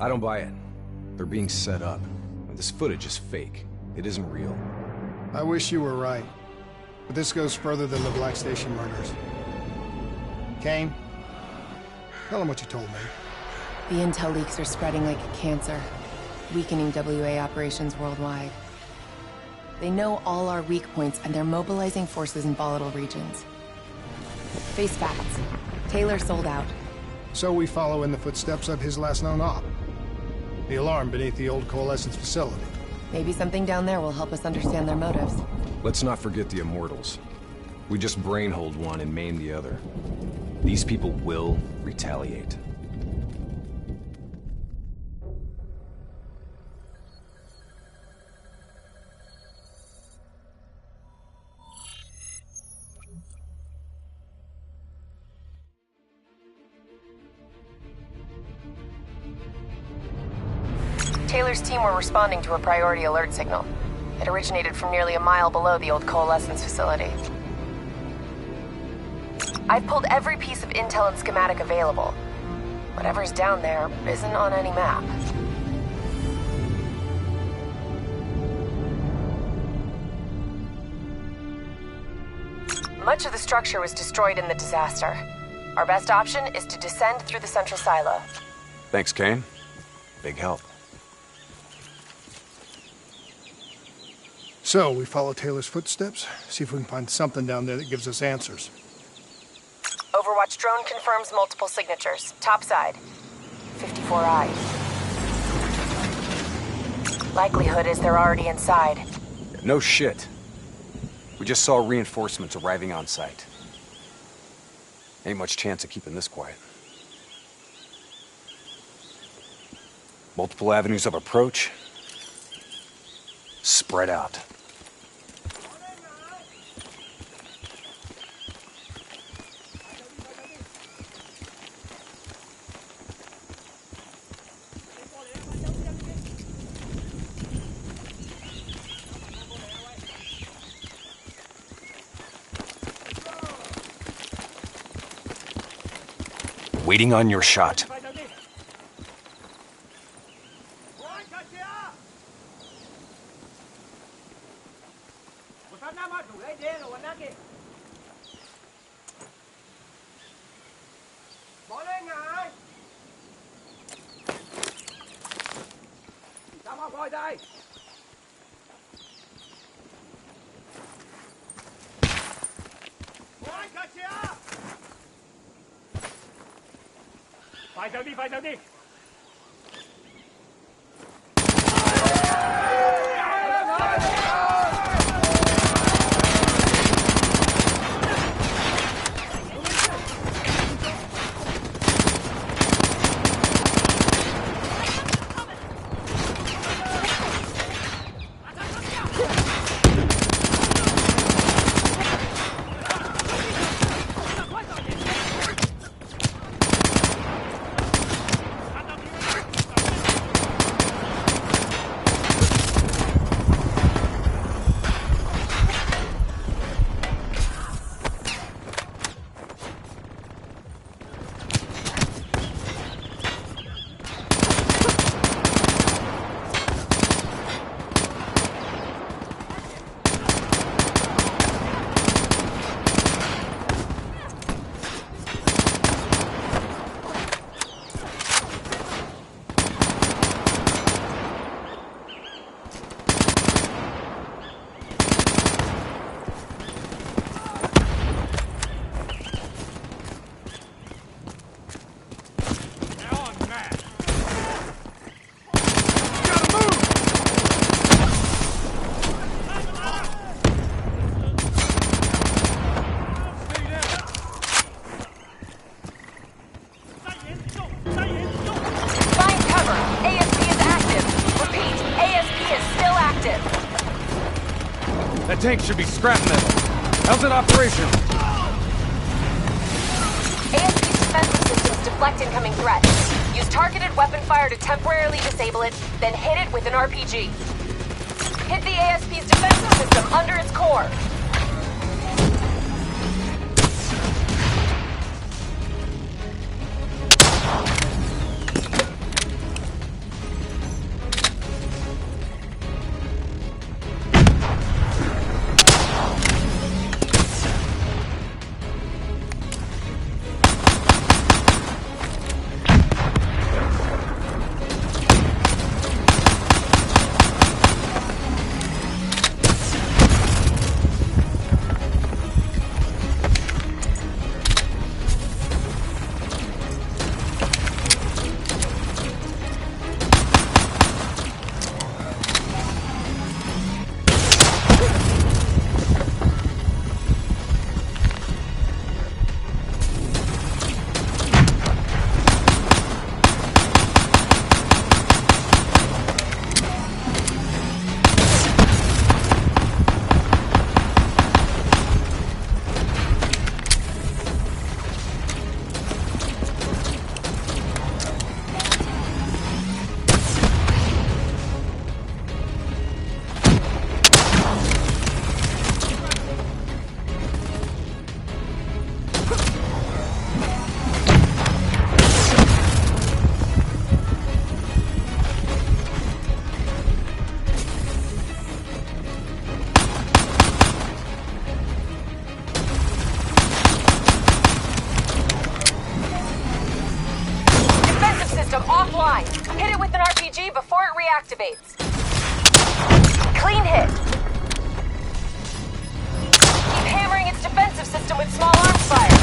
I don't buy it. They're being set up. This footage is fake. It isn't real. I wish you were right. But this goes further than the Black Station murders. Kane, tell him what you told me. The intel leaks are spreading like a cancer, weakening WA operations worldwide. They know all our weak points, and they're mobilizing forces in volatile regions. Face facts. Taylor sold out. So we follow in the footsteps of his last known op. The alarm beneath the old Coalescence facility. Maybe something down there will help us understand their motives. Let's not forget the Immortals. We just brainhold one and maim the other. These people will retaliate. Taylor's team were responding to a priority alert signal. It originated from nearly a mile below the old Coalescence facility. I've pulled every piece of intel and schematic available. Whatever's down there isn't on any map. Much of the structure was destroyed in the disaster. Our best option is to descend through the central silo. Thanks, Kane. Big help. So, we follow Taylor's footsteps, see if we can find something down there that gives us answers. Overwatch drone confirms multiple signatures. Top side. 54I. Likelihood is they're already inside. No shit. We just saw reinforcements arriving on site. Ain't much chance of keeping this quiet. Multiple avenues of approach. Spread out. Waiting on your shot. Phải theo đi. That tank should be scrap metal. How's it operational? ASP's defensive systems deflect incoming threats. Use targeted weapon fire to temporarily disable it, then hit it with an RPG. Hit the ASP's defensive system under its core. system offline. Hit it with an RPG before it reactivates. Clean hit. Keep hammering its defensive system with small arms fire.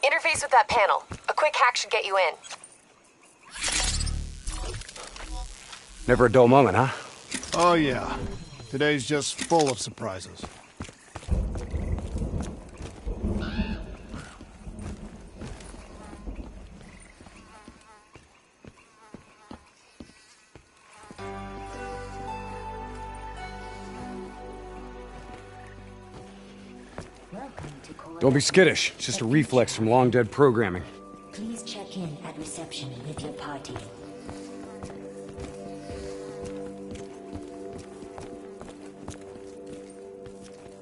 Interface with that panel. A quick hack should get you in. Never a dull moment, huh? Oh yeah. Today's just full of surprises. Don't be skittish. It's just a reflex from long-dead programming. Please check in at reception with your party.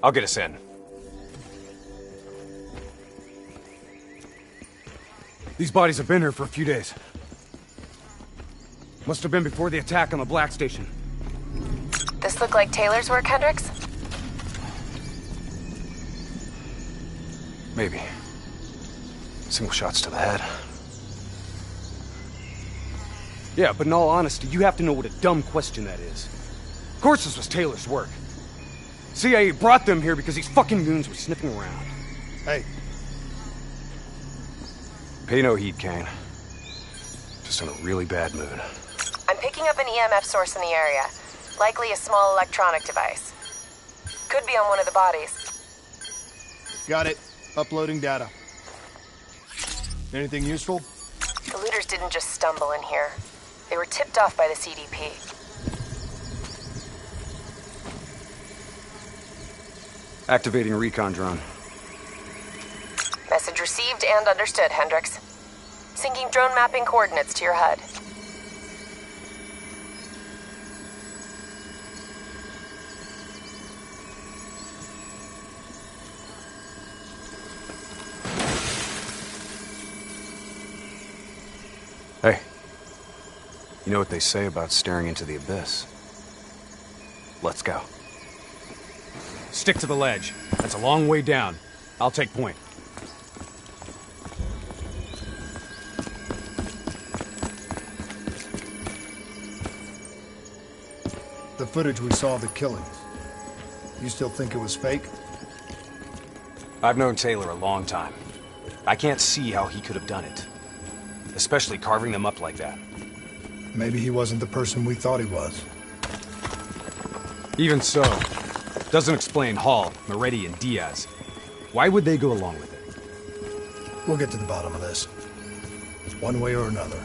I'll get us in. These bodies have been here for a few days. Must have been before the attack on the Black Station. This look like Taylor's work, Hendricks? Maybe. Single shots to the head. Yeah, but in all honesty, you have to know what a dumb question that is. Of course this was Taylor's work. CIA brought them here because these fucking goons were sniffing around. Hey. Pay no heed, Kane. Just in a really bad mood. I'm picking up an EMF source in the area. Likely a small electronic device. Could be on one of the bodies. Got it. Uploading data. Anything useful? The looters didn't just stumble in here. They were tipped off by the CDP. Activating recon drone. Message received and understood, Hendricks. Syncing drone mapping coordinates to your HUD. Hey. You know what they say about staring into the abyss? Let's go. Stick to the ledge. That's a long way down. I'll take point. The footage we saw of the killings. You still think it was fake? I've known Taylor a long time. I can't see how he could have done it. Especially carving them up like that. Maybe he wasn't the person we thought he was. Even so, doesn't explain Hall, Moretti, and Diaz. Why would they go along with it? We'll get to the bottom of this. One way or another.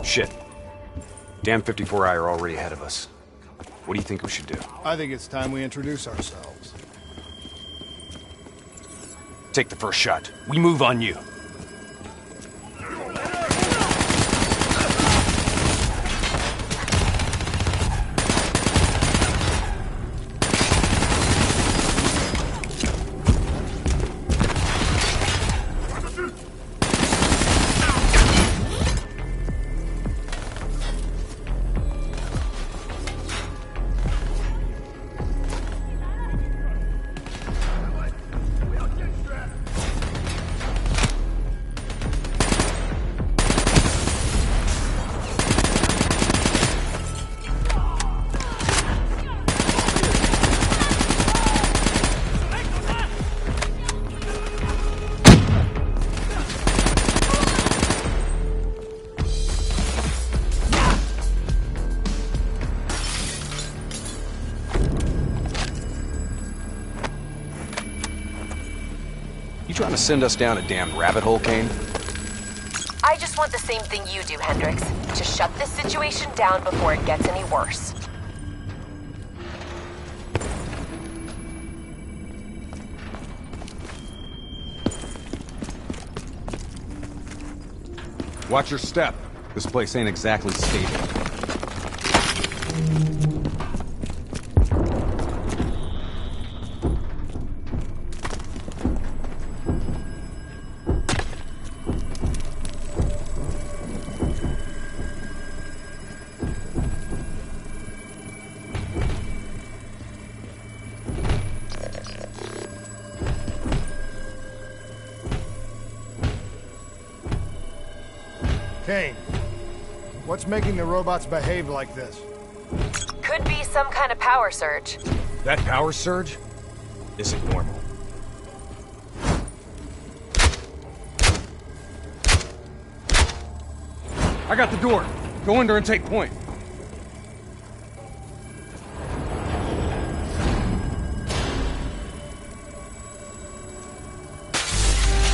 Shit. Damn 54I are already ahead of us. What do you think we should do? I think it's time we introduce ourselves. Take the first shot. We move on you. You trying to send us down a damn rabbit hole, Kane? I just want the same thing you do, Hendricks. To shut this situation down before it gets any worse. Watch your step. This place ain't exactly stable. Kane, what's making the robots behave like this? Could be some kind of power surge. That power surge isn't normal. I got the door. Go in there and take point.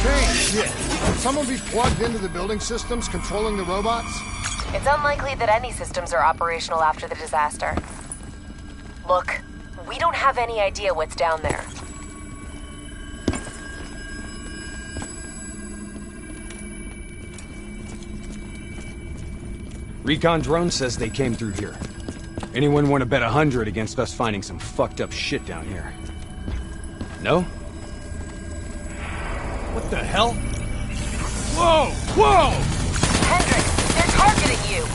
Kane, shit. Could someone be plugged into the building systems controlling the robots? It's unlikely that any systems are operational after the disaster. Look, we don't have any idea what's down there. Recon drone says they came through here. Anyone want to bet 100 against us finding some fucked up shit down here? No? What the hell? Whoa! Whoa! Hendricks, they're targeting you!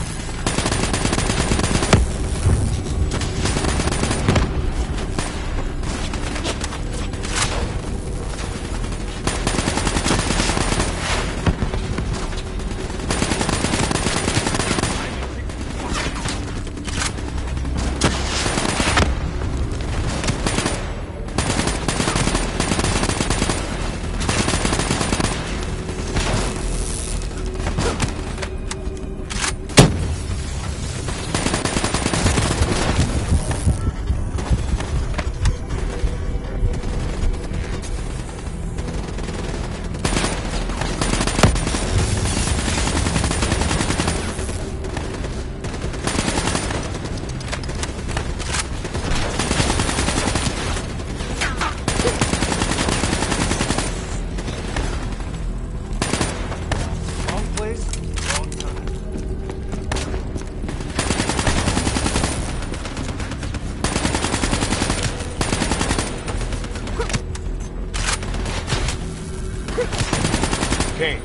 Kane,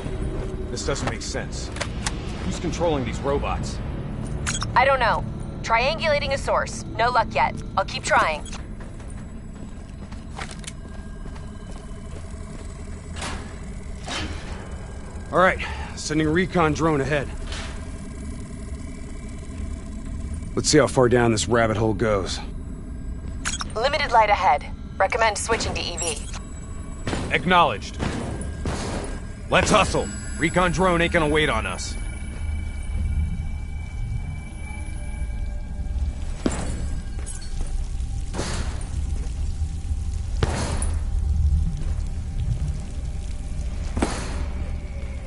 this doesn't make sense. Who's controlling these robots? I don't know. Triangulating a source. No luck yet. I'll keep trying. All right, sending a recon drone ahead. Let's see how far down this rabbit hole goes. Limited light ahead. Recommend switching to EV. Acknowledged. Let's hustle. Recon drone ain't gonna wait on us.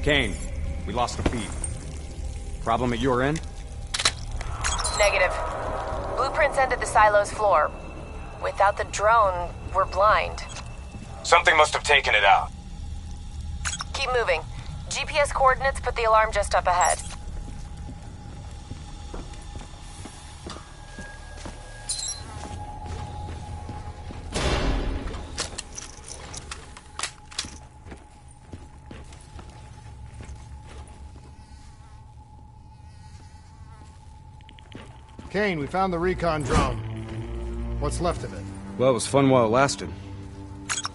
Kane, we lost the feed. Problem at your end? Negative. Blueprints end at the silo's floor. Without the drone, we're blind. Something must have taken it out. Keep moving. GPS coordinates put the alarm just up ahead. Kane, we found the recon drone. What's left of it? Well, it was fun while it lasted.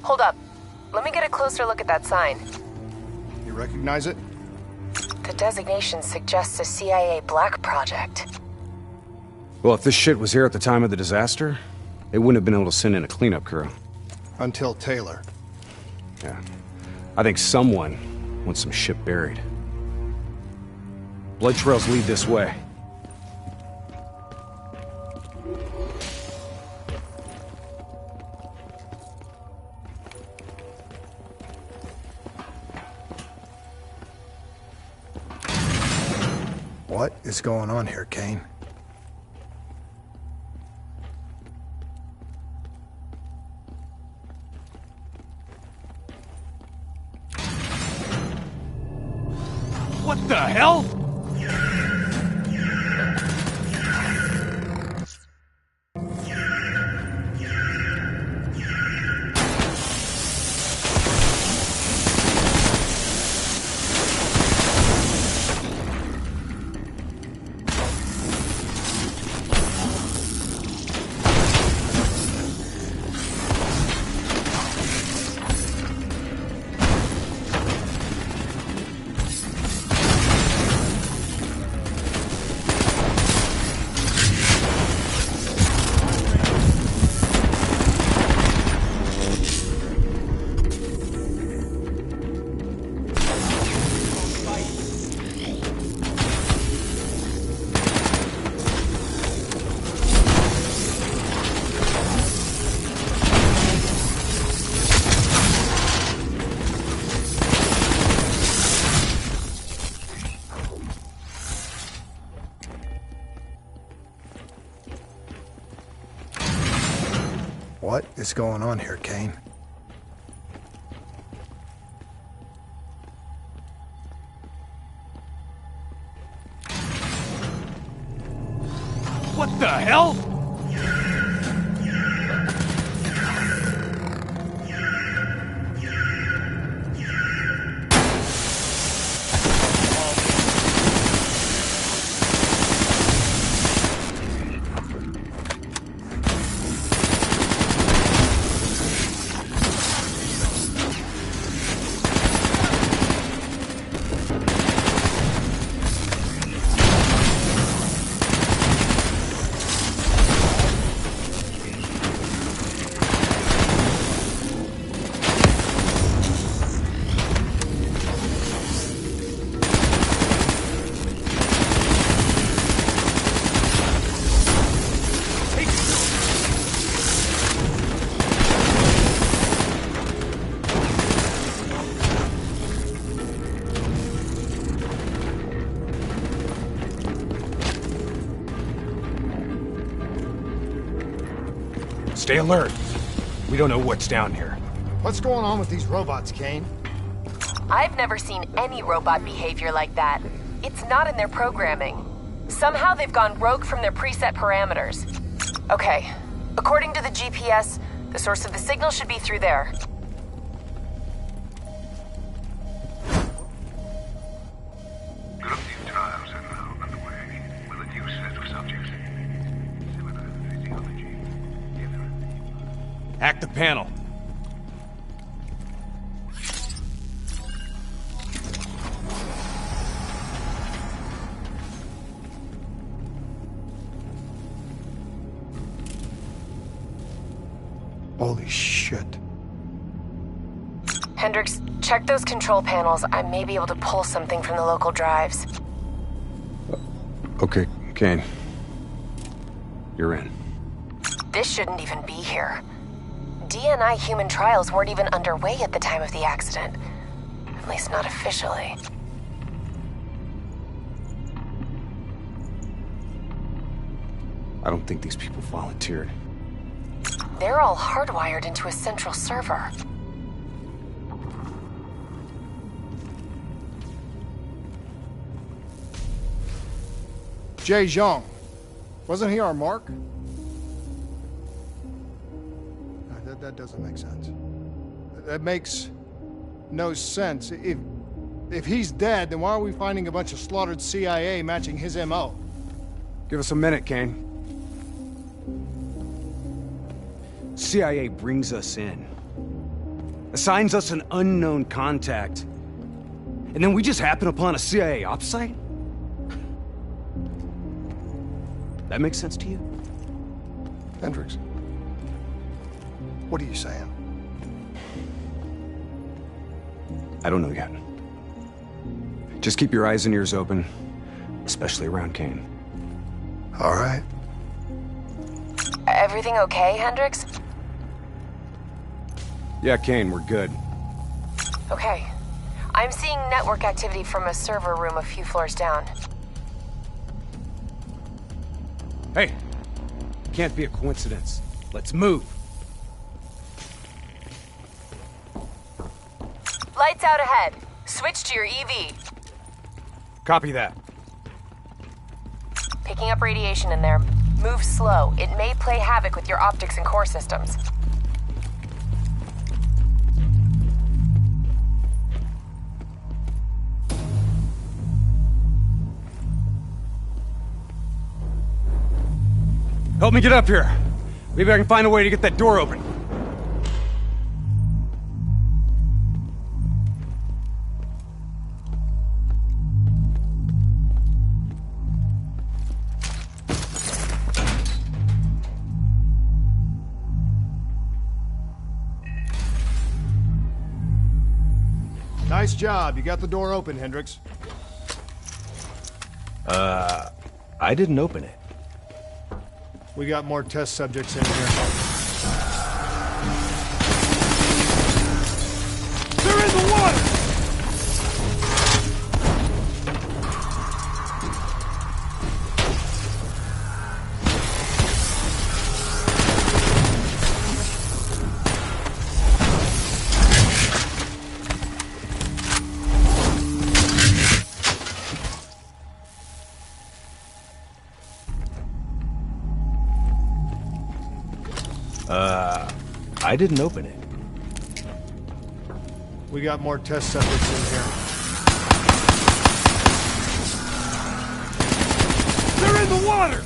Hold up. Let me get a closer look at that sign. You recognize it? The designation suggests a CIA black project. Well, if this shit was here at the time of the disaster, they wouldn't have been able to send in a cleanup crew. Until Taylor. Yeah. I think someone wants some shit buried. Blood trails lead this way. What is going on here, Kane? What the hell? What is going on here, Kane? What the hell? Stay alert. We don't know what's down here. What's going on with these robots, Kane? I've never seen any robot behavior like that. It's not in their programming. Somehow they've gone rogue from their preset parameters. Okay, according to the GPS, the source of the signal should be through there. Corruptive trials are now underway with a new set of subjects. Similar physiology. Hack the panel. Holy shit. Hendricks, check those control panels. I may be able to pull something from the local drives. Okay, Kane. You're in. This shouldn't even be here. DNI human trials weren't even underway at the time of the accident. At least not officially. I don't think these people volunteered. They're all hardwired into a central server. Jay Zhang. Wasn't he our mark? That doesn't make sense. That makes no sense. If he's dead, then why are we finding a bunch of slaughtered CIA matching his MO? Give us a minute, Kane. CIA brings us in, assigns us an unknown contact, and then we just happen upon a CIA ops site? That makes sense to you? Hendricks, what are you saying? I don't know yet. Just keep your eyes and ears open, especially around Kane. All right. Everything okay, Hendricks? Yeah, Kane, we're good. Okay. I'm seeing network activity from a server room a few floors down. Hey, can't be a coincidence. Let's move. Lights out ahead. Switch to your EV. Copy that. Picking up radiation in there. Move slow. It may play havoc with your optics and core systems. Help me get up here. Maybe I can find a way to get that door open. Nice job. You got the door open, Hendricks. I didn't open it. We got more test subjects in here. They're in the water! I didn't open it. We got more test subjects in here. They're in the water!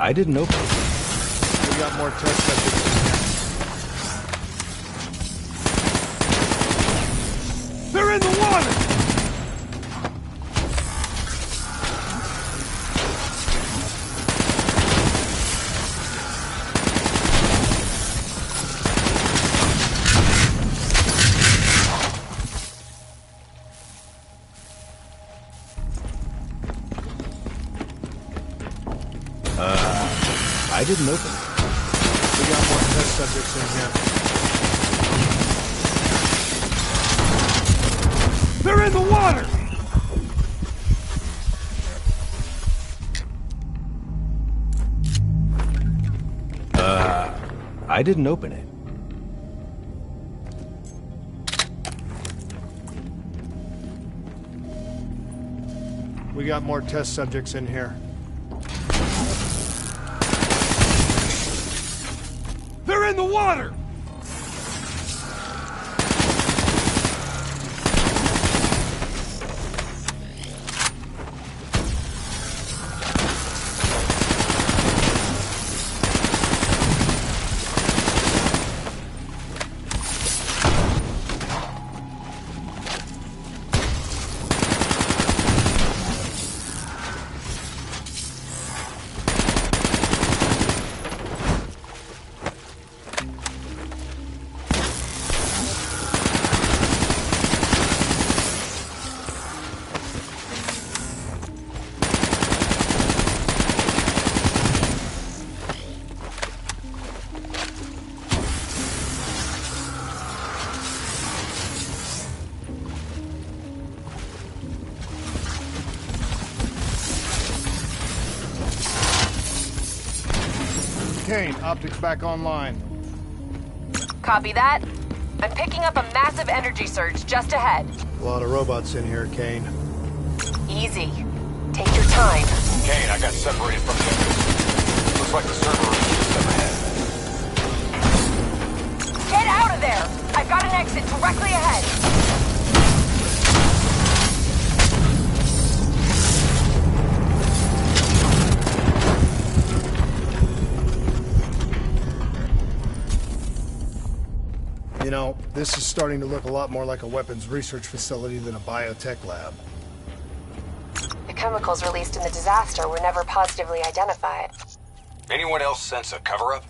I didn't open it. We got more test subjects in here. They're in the water! I didn't open it. We got more test subjects in here. They're in the water! I didn't open it. We got more test subjects in here. They're in the water! Kane, optics back online. Copy that. I'm picking up a massive energy surge just ahead. A lot of robots in here, Kane. Easy. Take your time. Kane, I got separated from the others. Looks like the server room is just up ahead. Get out of there! I've got an exit directly ahead. You know, this is starting to look a lot more like a weapons research facility than a biotech lab. The chemicals released in the disaster were never positively identified. Anyone else sense a cover-up?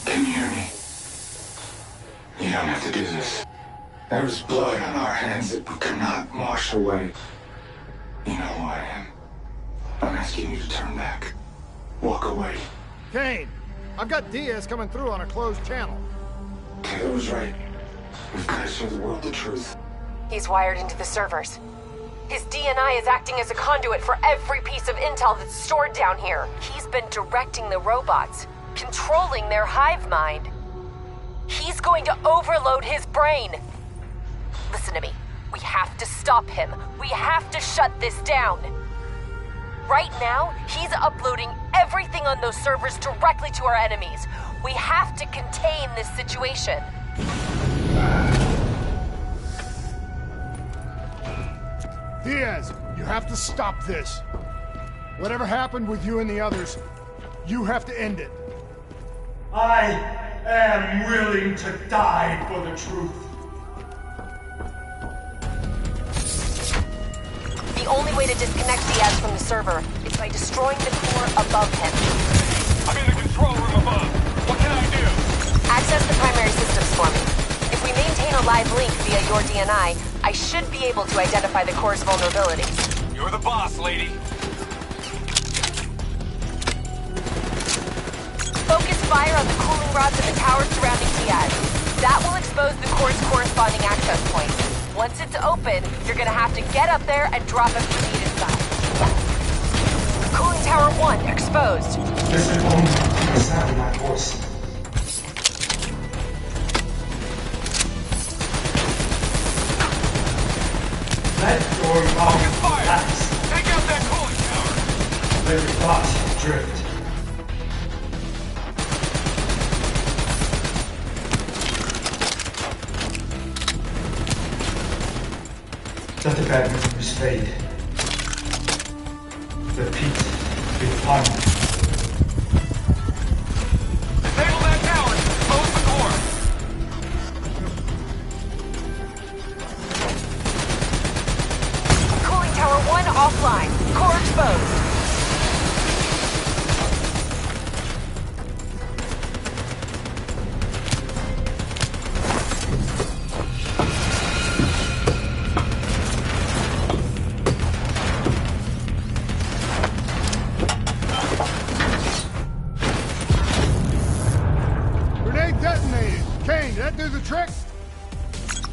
Can you hear me? You don't have to do this. There was blood on our hands that we could not wash away. You know who I am. I'm asking you to turn back. Walk away. Kane, I've got Diaz coming through on a closed channel. Taylor was right. We've got to show the world the truth. He's wired into the servers. His DNI is acting as a conduit for every piece of intel that's stored down here. He's been directing the robots, controlling their hive mind. He's going to overload his brain. Listen to me. We have to stop him. We have to shut this down. Right now, he's uploading everything on those servers directly to our enemies. We have to contain this situation. Diaz, you have to stop this. Whatever happened with you and the others, you have to end it. I am willing to die for the truth. The only way to disconnect Diaz from the server is by destroying the core above him. I'm in the control room above. What can I do? Access the primary systems for me. If we maintain a live link via your DNI, I should be able to identify the core's vulnerabilities. You're the boss, lady. Focus fire on the cooling rods in the towers surrounding Diaz. That will expose the core's corresponding access point. Once it's open, you're gonna have to get up there and drop a grenade inside. Cooling tower 1 exposed. Listen only to the sound of my voice. Let your mouth relax. Take out that cooling tower. Let your thoughts drift. Let the bad memories fade. The peace be upon you. Disable that tower. Close the core. Cooling tower 1 offline. Core exposed. Grenade detonated. Kane, did that do the trick?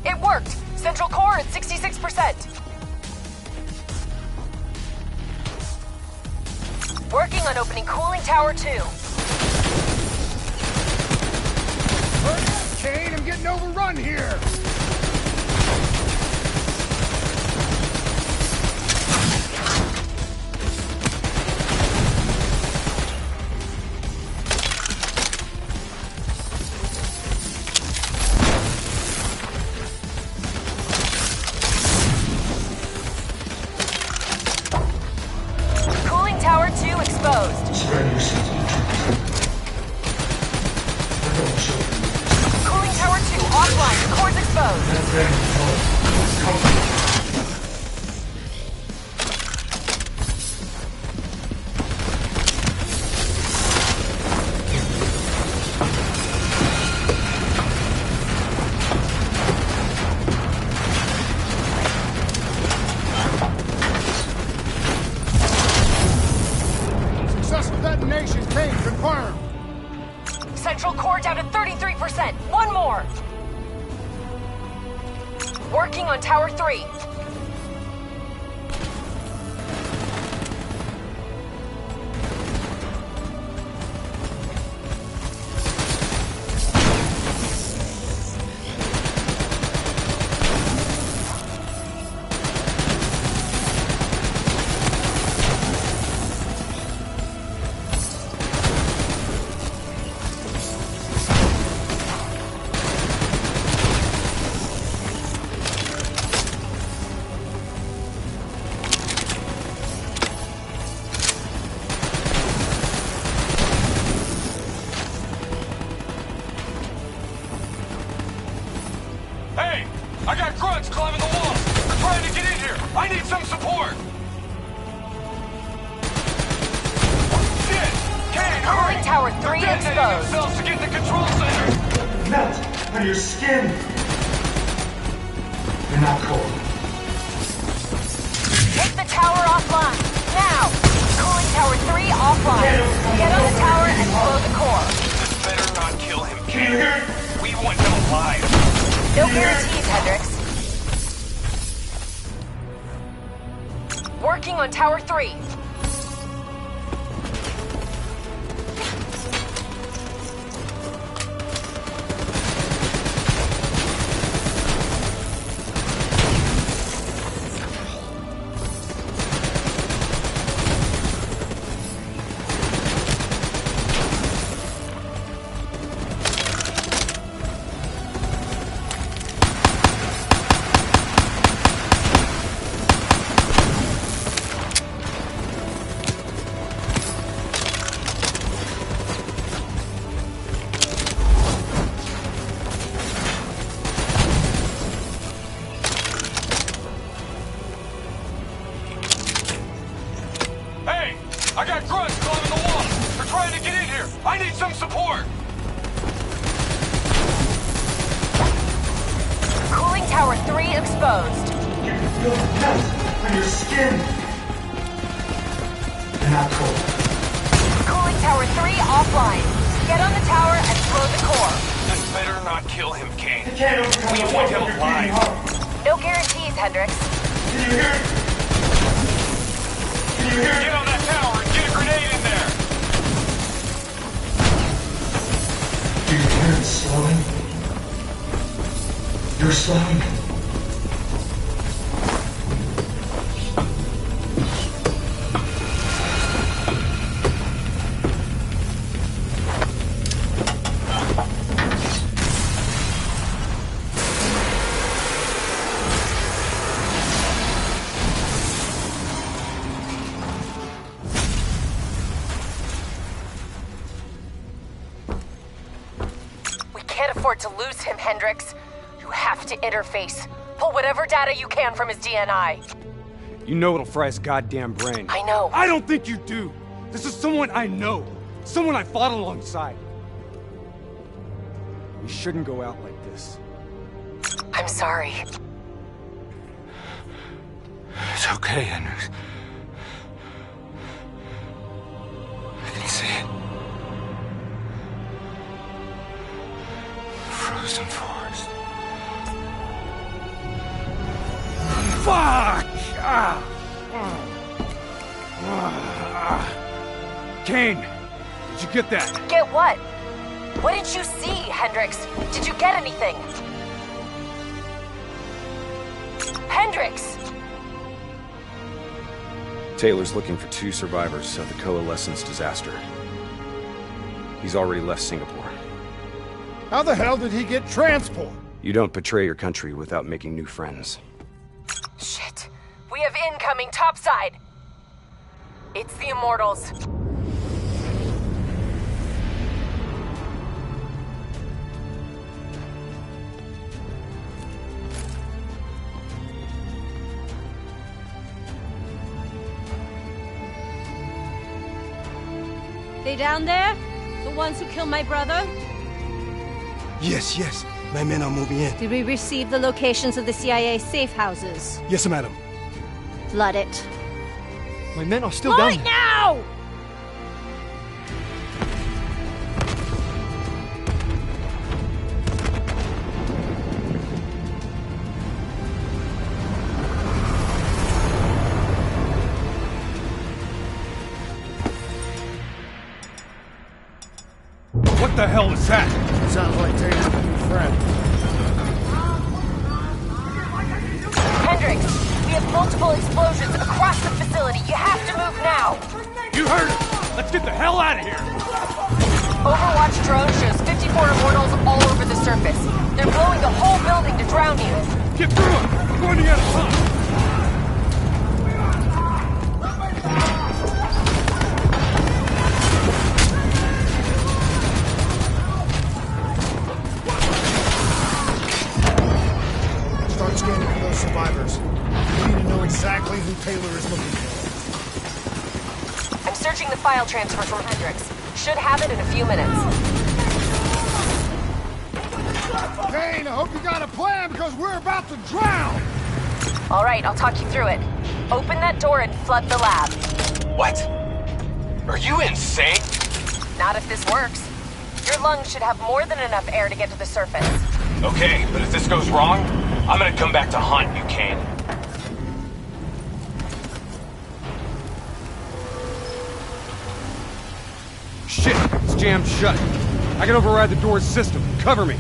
It worked. Central core at 66%. Working on opening cooling tower 2. Hurry up, Kane, I'm getting overrun here. Cooling tower 2 exposed. Surrender yourself to the truth. Let them show you. Cooling tower 2 offline. Core's exposed. Let them know. Come. Successful detonation, Kane, confirmed. Central core down to 33%. One more. Working on tower 3. Tower 3 exposed. themselves to get in the control center! Melt on your skin. You're not cold. Take the tower offline. Now! Cooling Tower 3 offline. Get on the tower and blow the core. This better not kill him, Can you hear it? We want him alive. No guarantees, Hendricks. Working on Tower 3. Hey! I got grunts climbing the wall! They're trying to get in here! I need some support! Cooling Tower 3 exposed. You can feel the melt on your skin. You're not cold. Cooling Tower 3 offline. Get on the tower and blow the core. This better not kill him, Kane. You can't overcome We the want force him of your alive. beating heart. No guarantees, Hendricks. Can you hear it? Can you hear Get it? on that tower and get a grenade in there! Do you hear it slowing? You're slowing. We can't afford to lose him, Hendricks. You have to interface. Pull whatever data you can from his DNI. You know it'll fry his goddamn brain. I know. I don't think you do! This is someone I know! Someone I fought alongside! We shouldn't go out like this. I'm sorry. It's okay, Hendricks. I can see it. Frozen forest. Fuck! Kane, did you get that? Get what? What did you see, Hendricks? Did you get anything? Hendricks! Taylor's looking for 2 survivors of the Coalescence disaster. He's already left Singapore. How the hell did he get transport? You don't betray your country without making new friends. Shit. We have incoming topside. It's the Immortals. They down there? The ones who killed my brother? Yes, yes. My men are moving in. Did we receive the locations of the CIA safe houses? Yes, madam. Flood it. My men are still Flood down it now! What the hell is that? Sounds like Taylor's new friend. Hendricks, we have multiple explosions across the facility. You have to move now. You heard it! Let's get the hell out of here! Overwatch drone shows 54 Immortals all over the surface. They're blowing the whole building to drown you. Get through it! We're running out of time! Start scanning for those survivors. We need to know exactly who Taylor is looking for. I'm searching the file transfer from Hendricks. Should have it in a few minutes. Kane, I hope you got a plan because we're about to drown! All right, I'll talk you through it. Open that door and flood the lab. What? Are you insane? Not if this works. Your lungs should have more than enough air to get to the surface. Okay, but if this goes wrong, I'm gonna come back to haunt you, Kane. Shit, it's jammed shut. I can override the door's system. Cover me.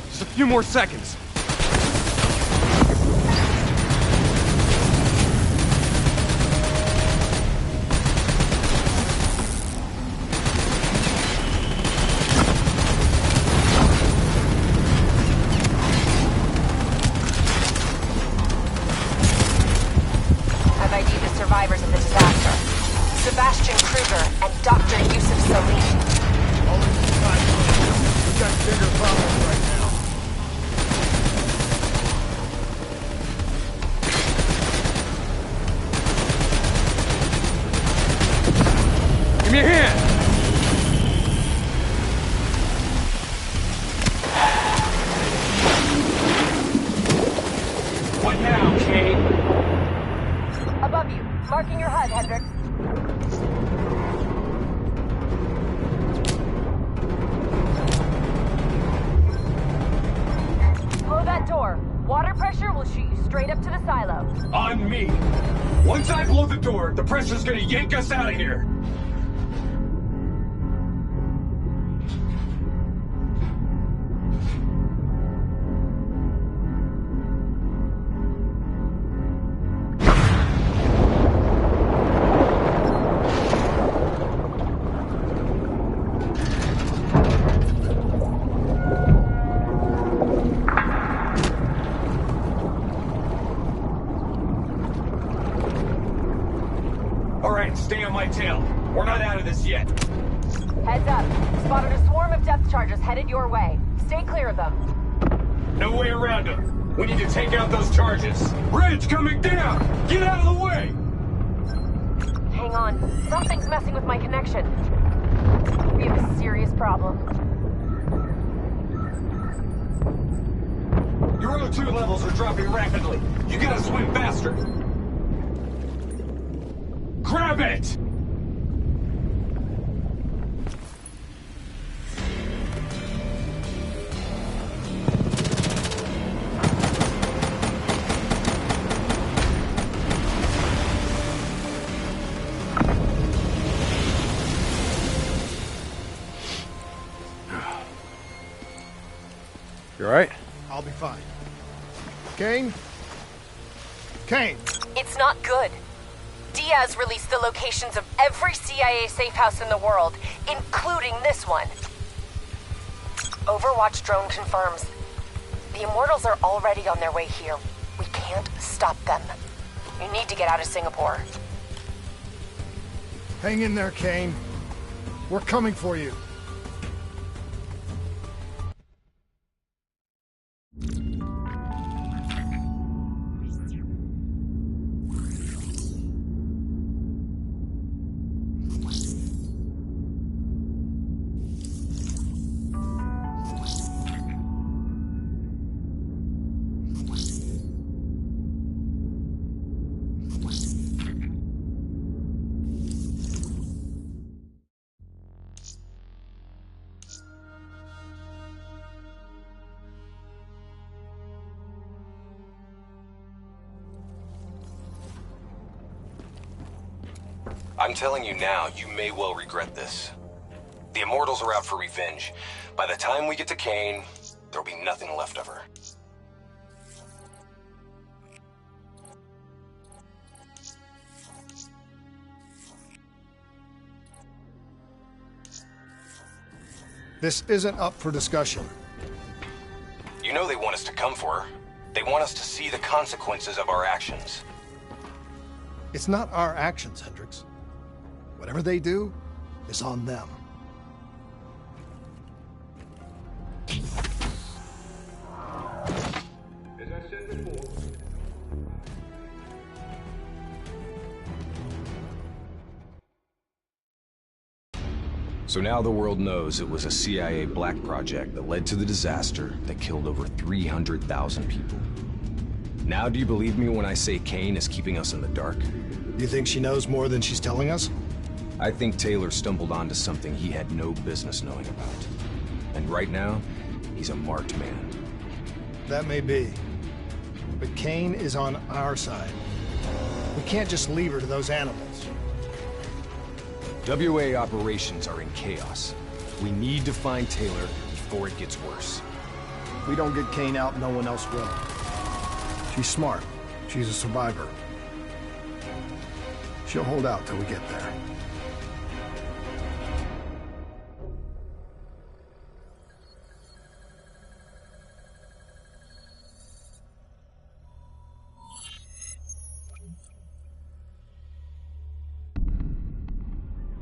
Just a few more seconds. Survivors of the disaster. Sebastian Kruger and Dr. Yusuf Salim. All this time, we've got bigger problems right now. Give me a hand! What now, Kane? Above you. Marking your HUD, Hendricks. Blow that door. Water pressure will shoot you straight up to the silo. On me. Once I blow the door, the pressure's gonna yank us out of here. Stay on my tail. We're not out of this yet. Heads up. Spotted a swarm of depth charges headed your way. Stay clear of them. No way around them. We need to take out those charges. Bridge coming down! Get out of the way! Hang on. Something's messing with my connection. We have a serious problem. Your O2 levels are dropping rapidly. You gotta swim faster. Grab it! You all right? I'll be fine. Kane? Kane! It's not good. Diaz released the locations of every CIA safe house in the world, including this one. Overwatch drone confirms. The Immortals are already on their way here. We can't stop them. You need to get out of Singapore. Hang in there, Kane. We're coming for you. I'm telling you now, you may well regret this. The Immortals are out for revenge. By the time we get to Kane, there'll be nothing left of her. This isn't up for discussion. You know they want us to come for her. They want us to see the consequences of our actions. It's not our actions, Hendricks. Whatever they do is on them. As I said before, So now the world knows it was a CIA black project that led to the disaster that killed over 300,000 people. Now do you believe me when I say Kane is keeping us in the dark? You think she knows more than she's telling us? I think Taylor stumbled onto something he had no business knowing about. And right now, he's a marked man. That may be. But Kane is on our side. We can't just leave her to those animals. WA operations are in chaos. We need to find Taylor before it gets worse. If we don't get Kane out, no one else will. She's smart. She's a survivor. She'll hold out till we get there.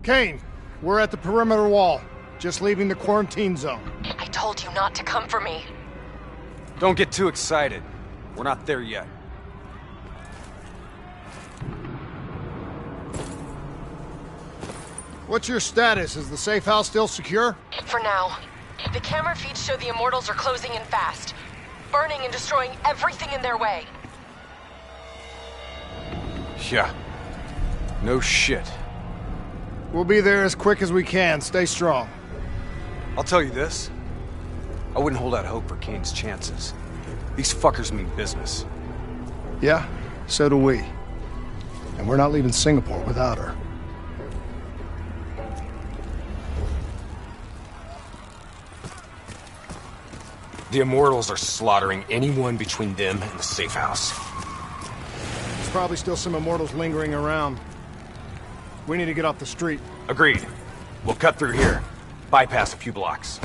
Kane, we're at the perimeter wall. Just leaving the quarantine zone. I told you not to come for me. Don't get too excited. We're not there yet. What's your status? Is the safe house still secure? For now. The camera feeds show the Immortals are closing in fast. Burning and destroying everything in their way. Yeah. No shit. We'll be there as quick as we can. Stay strong. I'll tell you this. I wouldn't hold out hope for Kane's chances. These fuckers mean business. Yeah, so do we. And we're not leaving Singapore without her. The Immortals are slaughtering anyone between them and the safe house. There's probably still some Immortals lingering around. We need to get off the street. Agreed. We'll cut through here. Bypass a few blocks.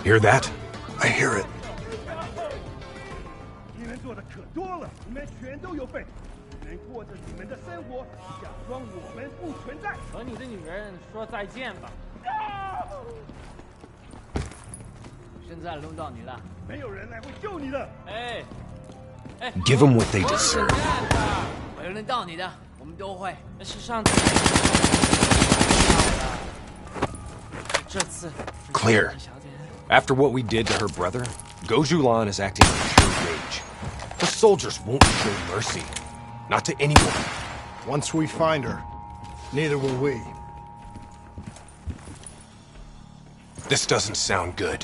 Hear that? I hear it. Give them what they deserve. Clear. After what we did to her brother, Gojulan is acting in pure rage. Her soldiers won't show mercy. Not to anyone. Once we find her, neither will we. This doesn't sound good.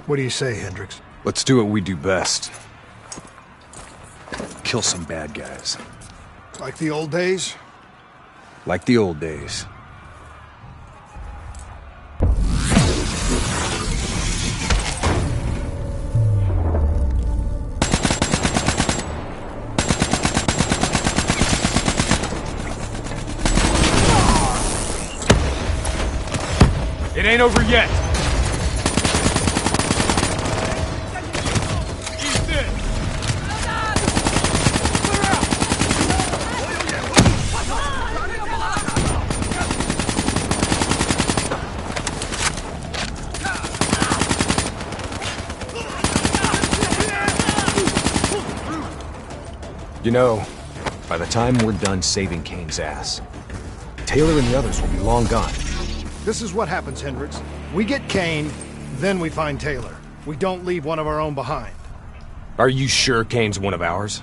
What do you say, Hendricks? Let's do what we do best. Kill some bad guys. Like the old days? Like the old days. It ain't over yet. You know, by the time we're done saving Kane's ass, Taylor and the others will be long gone. This is what happens, Hendricks. We get Kane, then we find Taylor. We don't leave one of our own behind. Are you sure Kane's one of ours?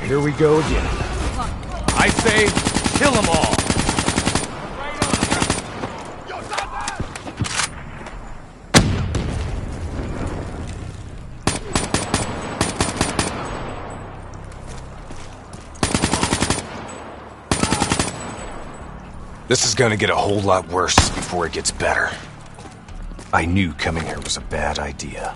Here we go again. I say, kill them all! This is gonna get a whole lot worse before it gets better. I knew coming here was a bad idea.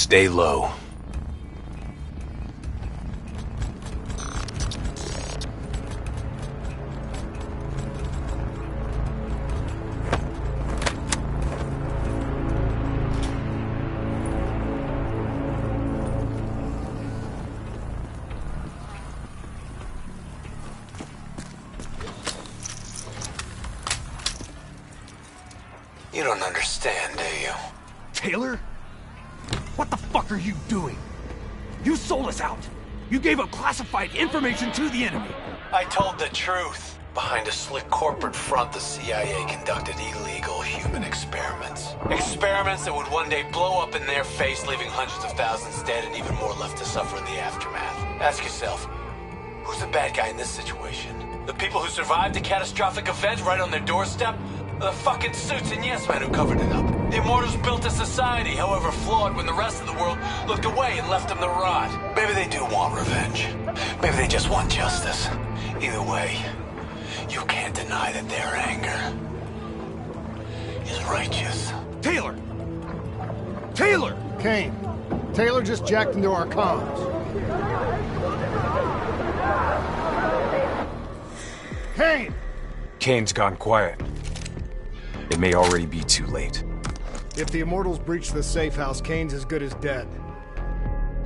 Stay low. You don't understand, do you? Taylor? What the fuck are you doing? You sold us out. You gave up classified information to the enemy. I told the truth. Behind a slick corporate front, the CIA conducted illegal human experiments. Experiments that would one day blow up in their face, leaving hundreds of thousands dead and even more left to suffer in the aftermath. Ask yourself, who's the bad guy in this situation? The people who survived a catastrophic event right on their doorstep? Or the fucking suits and yes men who covered it up? The Immortals built a society, however flawed, when the rest of the world looked away and left them to rot. Maybe they do want revenge. Maybe they just want justice. Either way, you can't deny that their anger is righteous. Taylor! Taylor! Kane, Taylor just jacked into our comms. Kane! Kane's gone quiet. It may already be too late. If the Immortals breach the safe house, Kane's as good as dead.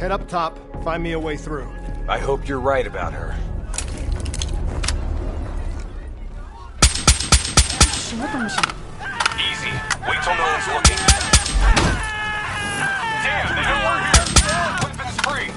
Head up top, find me a way through. I hope you're right about her. Easy. Wait till no one's looking. Damn, they know we're here. Weapons free.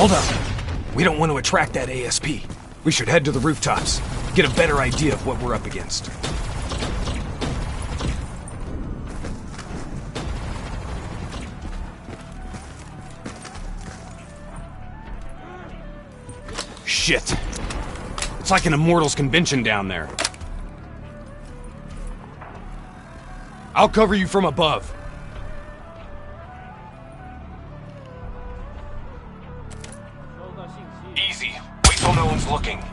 Hold up. We don't want to attract that ASP. We should head to the rooftops, get a better idea of what we're up against. Shit. It's like an Immortals convention down there. I'll cover you from above. Easy. Wait till no one's looking.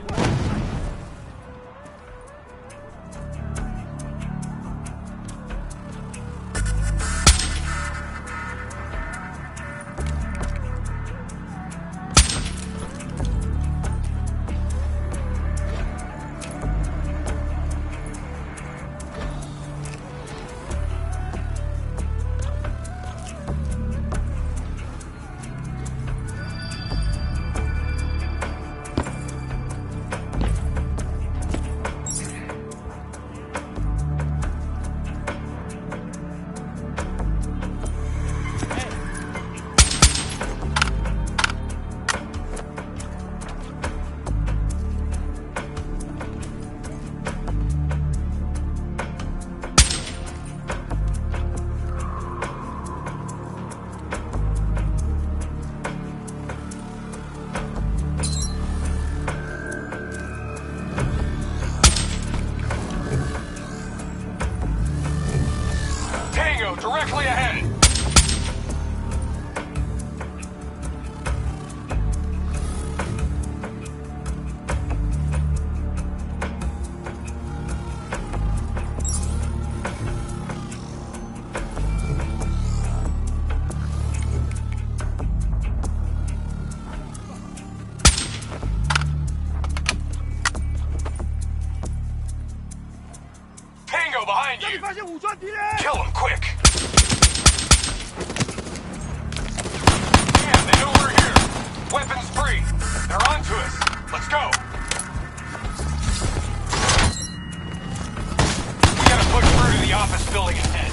Directly ahead! Tango behind you! Kill him quick! Yeah, they know we're here. Weapons free. They're onto us. Let's go. We gotta push through to the office building ahead.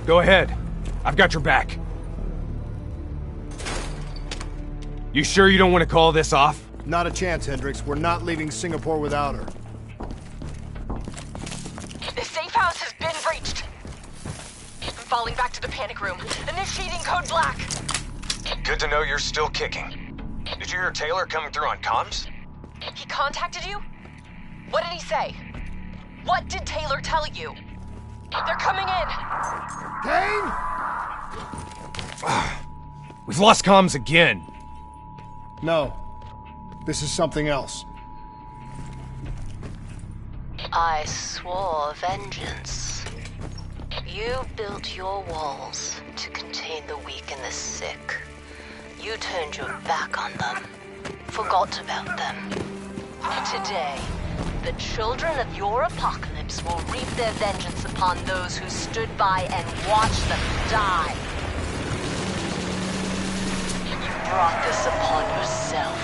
Go ahead. I've got your back. You sure you don't want to call this off? Not a chance, Hendricks. We're not leaving Singapore without her. The safe house has been breached. I'm falling back to the panic room. Initiating code black. Good to know you're still kicking. Did you hear Taylor coming through on comms? He contacted you? What did he say? What did Taylor tell you? They're coming in! Kane? We've lost comms again. No. This is something else. I swore vengeance. You built your walls to contain the weak and the sick. You turned your back on them, forgot about them. Today, the children of your apocalypse will reap their vengeance upon those who stood by and watched them die. You brought this upon yourself.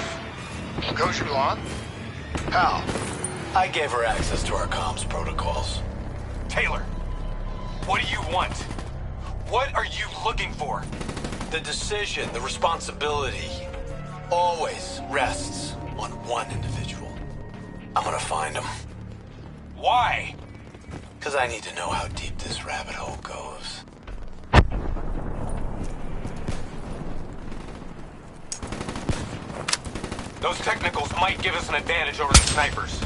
Coach Yuan? How? I gave her access to our comms protocols. Taylor, what do you want? What are you looking for? The decision, the responsibility, always rests on one individual. I'm gonna find him. Why? Because I need to know how deep this rabbit hole goes. Those technicals might give us an advantage over the snipers.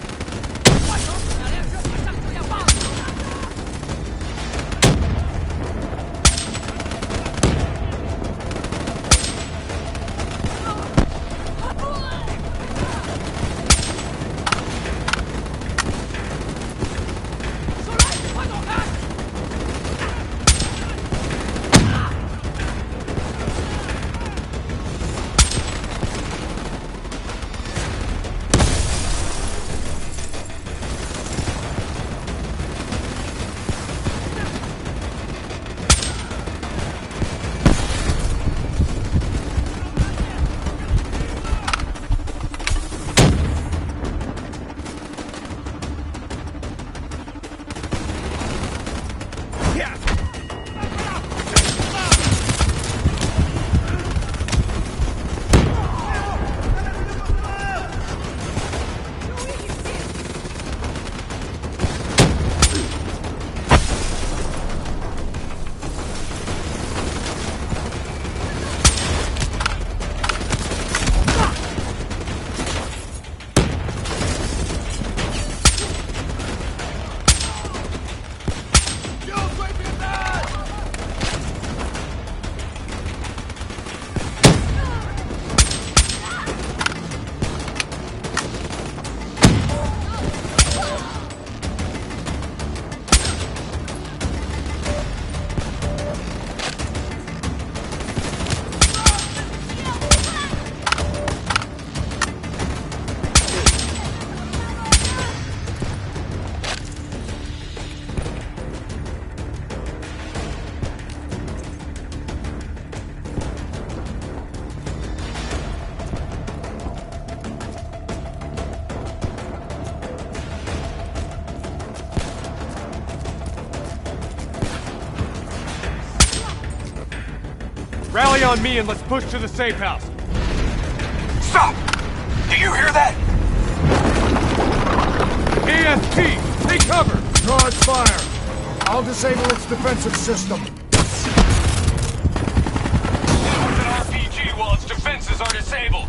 Rally on me and let's push to the safe house. Stop! Do you hear that? ASP, take cover! Draw its fire. I'll disable its defensive system. Hit it with an RPG while its defenses are disabled.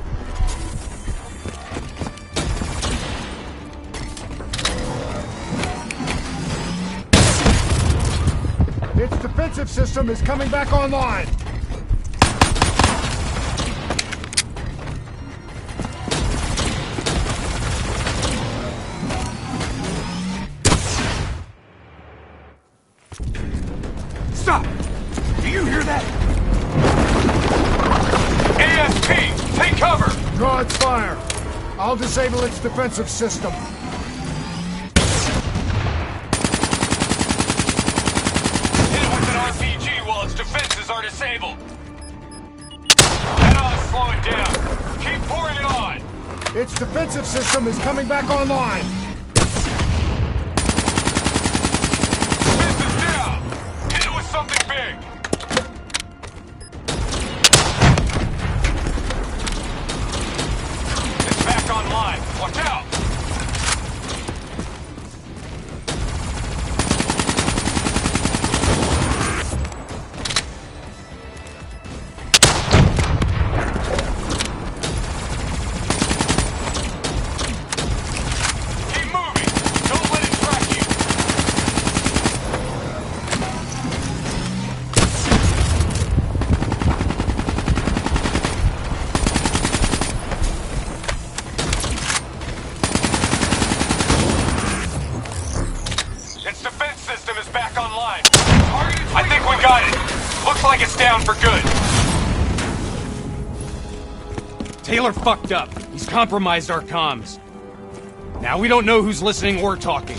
Its defensive system is coming back online. Stop! Do you hear that? ASP, take cover! Draw its fire. I'll disable its defensive system. Hit it with an RPG while its defenses are disabled. That ought to slow it down. Keep pouring it on! Its defensive system is coming back online. Defenses down! Hit it with something big! It's back online. Watch out! Keep moving! Don't let it track you! Its defense system is back online. I think we got it. Looks like it's down for good. Taylor fucked up. He's compromised our comms. Now we don't know who's listening or talking.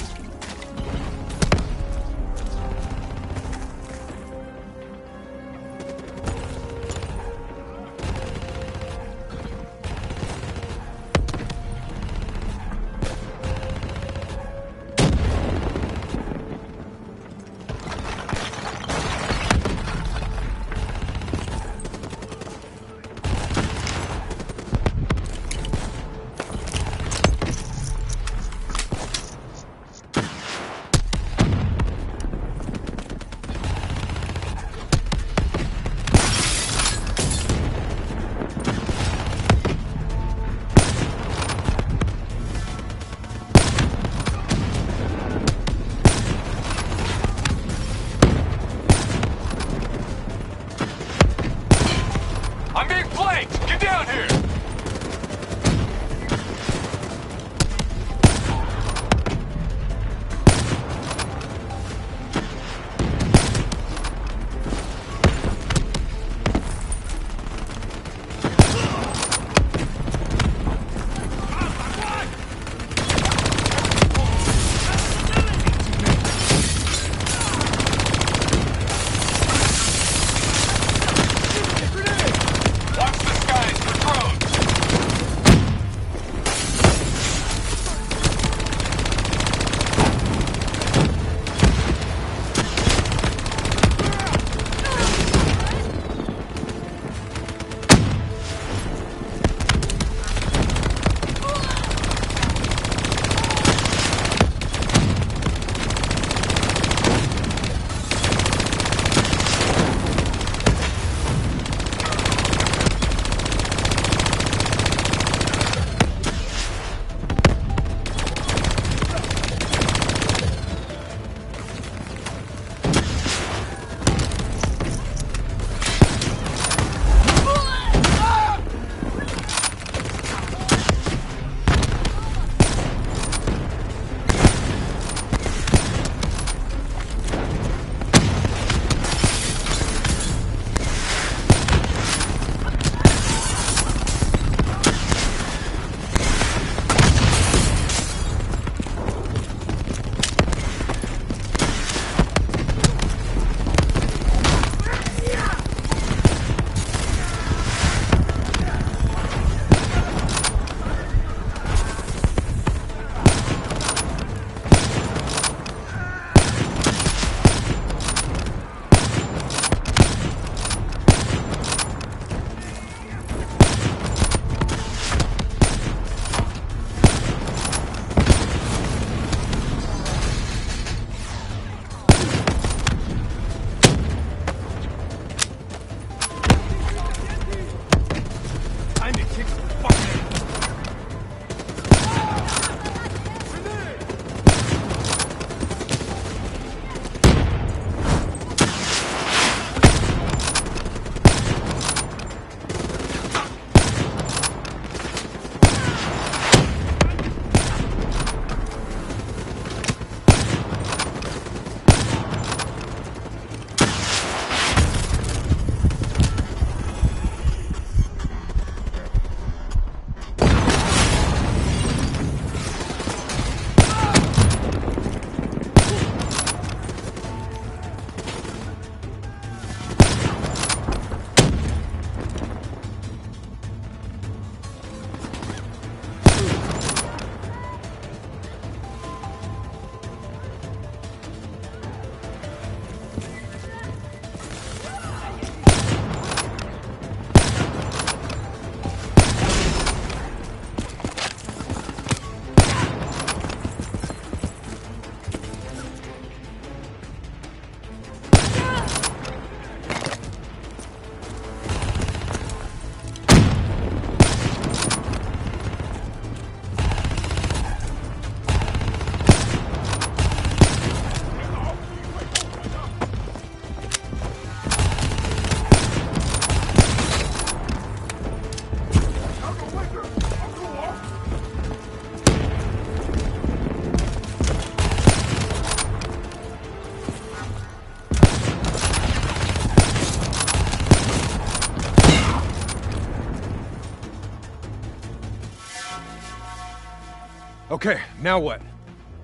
Okay, now what?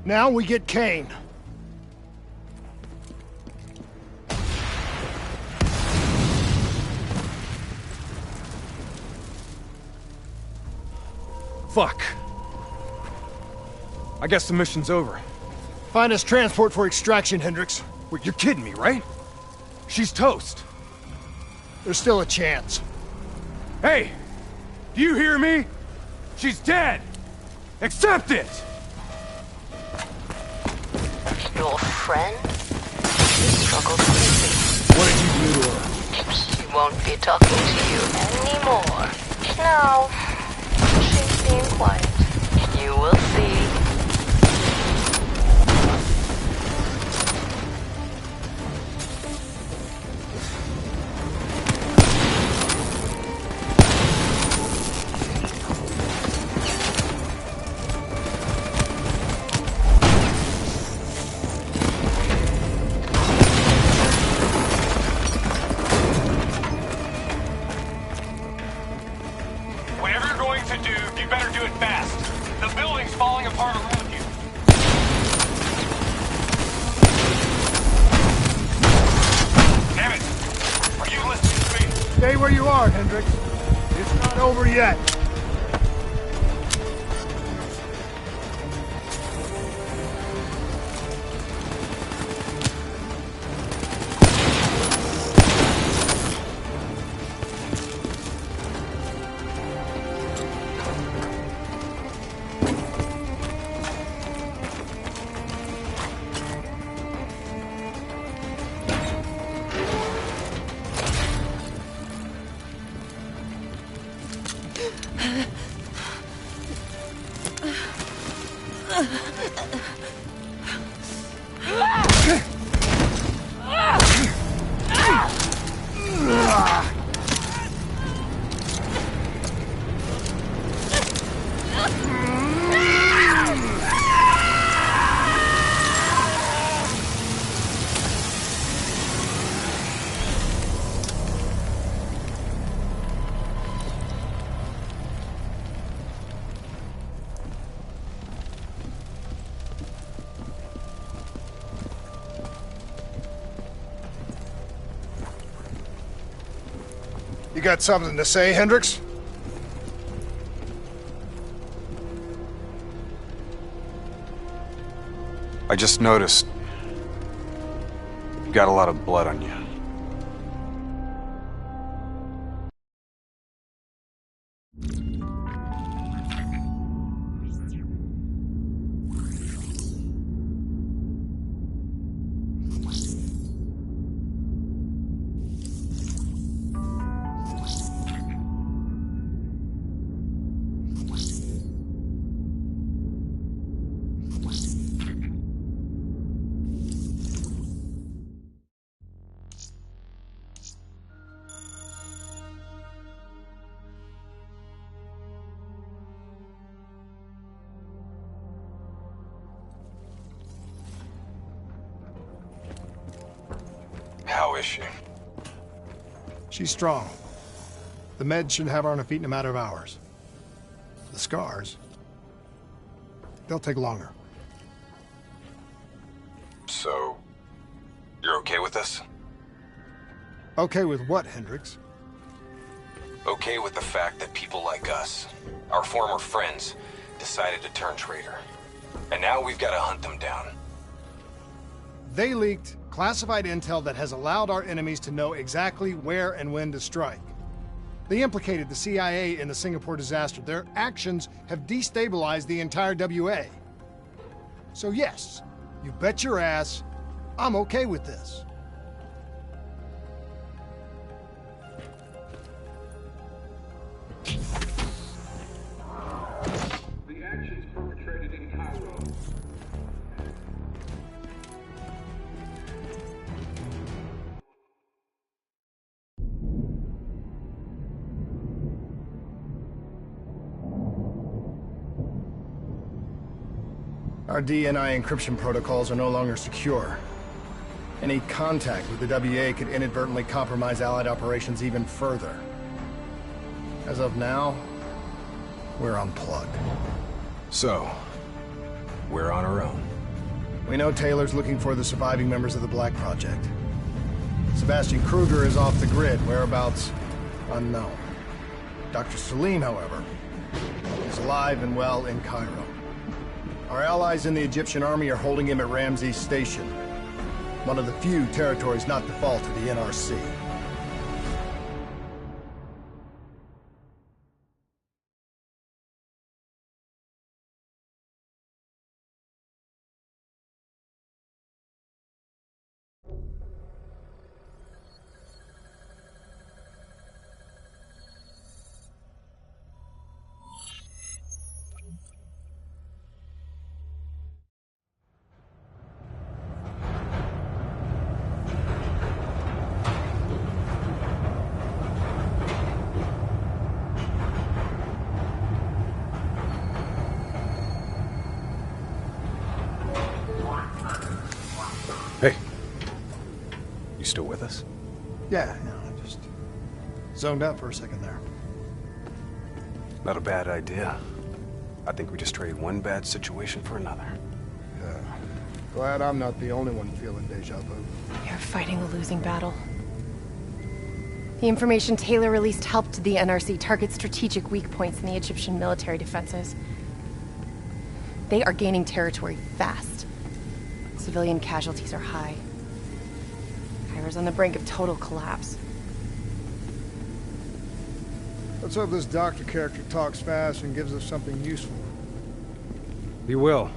Now we get Kane. Fuck. I guess the mission's over. Find us transport for extraction, Hendricks. Wait, you're kidding me, right? She's toast. There's still a chance. Hey! Do you hear me? She's dead! Accept it! Your friend? You struggled with me. What did you do to her? She won't be talking to you anymore. No. She's being quiet. You will see. Whatever you're going to do, you better do it fast. The building's falling apart around you. Damn it! Are you listening to me? Stay where you are, Hendricks. It's not over yet. You got something to say, Hendricks? I just noticed... you got a lot of blood on you. How is she? She's strong. The meds should have her on her feet in a matter of hours. The scars, they'll take longer. So... you're okay with this? Okay with what, Hendricks? Okay with the fact that people like us, our former friends, decided to turn traitor. And now we've got to hunt them down. They leaked classified intel that has allowed our enemies to know exactly where and when to strike. They implicated the CIA in the Singapore disaster. Their actions have destabilized the entire WA. So yes, you bet your ass, I'm okay with this. The actions perpetrated in Cairo. Our DNI encryption protocols are no longer secure. Any contact with the WA could inadvertently compromise Allied operations even further. As of now, we're unplugged. So, we're on our own. We know Taylor's looking for the surviving members of the Black Project. Sebastian Kruger is off the grid, whereabouts unknown. Dr. Salim, however, is alive and well in Cairo. Our allies in the Egyptian army are holding him at Ramses Station, one of the few territories not to fall to the NRC. Hey. You still with us? Yeah, I just zoned out for a second there. Not a bad idea. I think we just traded one bad situation for another. Yeah. Glad I'm not the only one feeling deja vu. You're fighting a losing battle. The information Taylor released helped the NRC target strategic weak points in the Egyptian military defenses. They are gaining territory fast. Civilian casualties are high. Cairo's on the brink of total collapse. Let's hope this doctor character talks fast and gives us something useful. He will.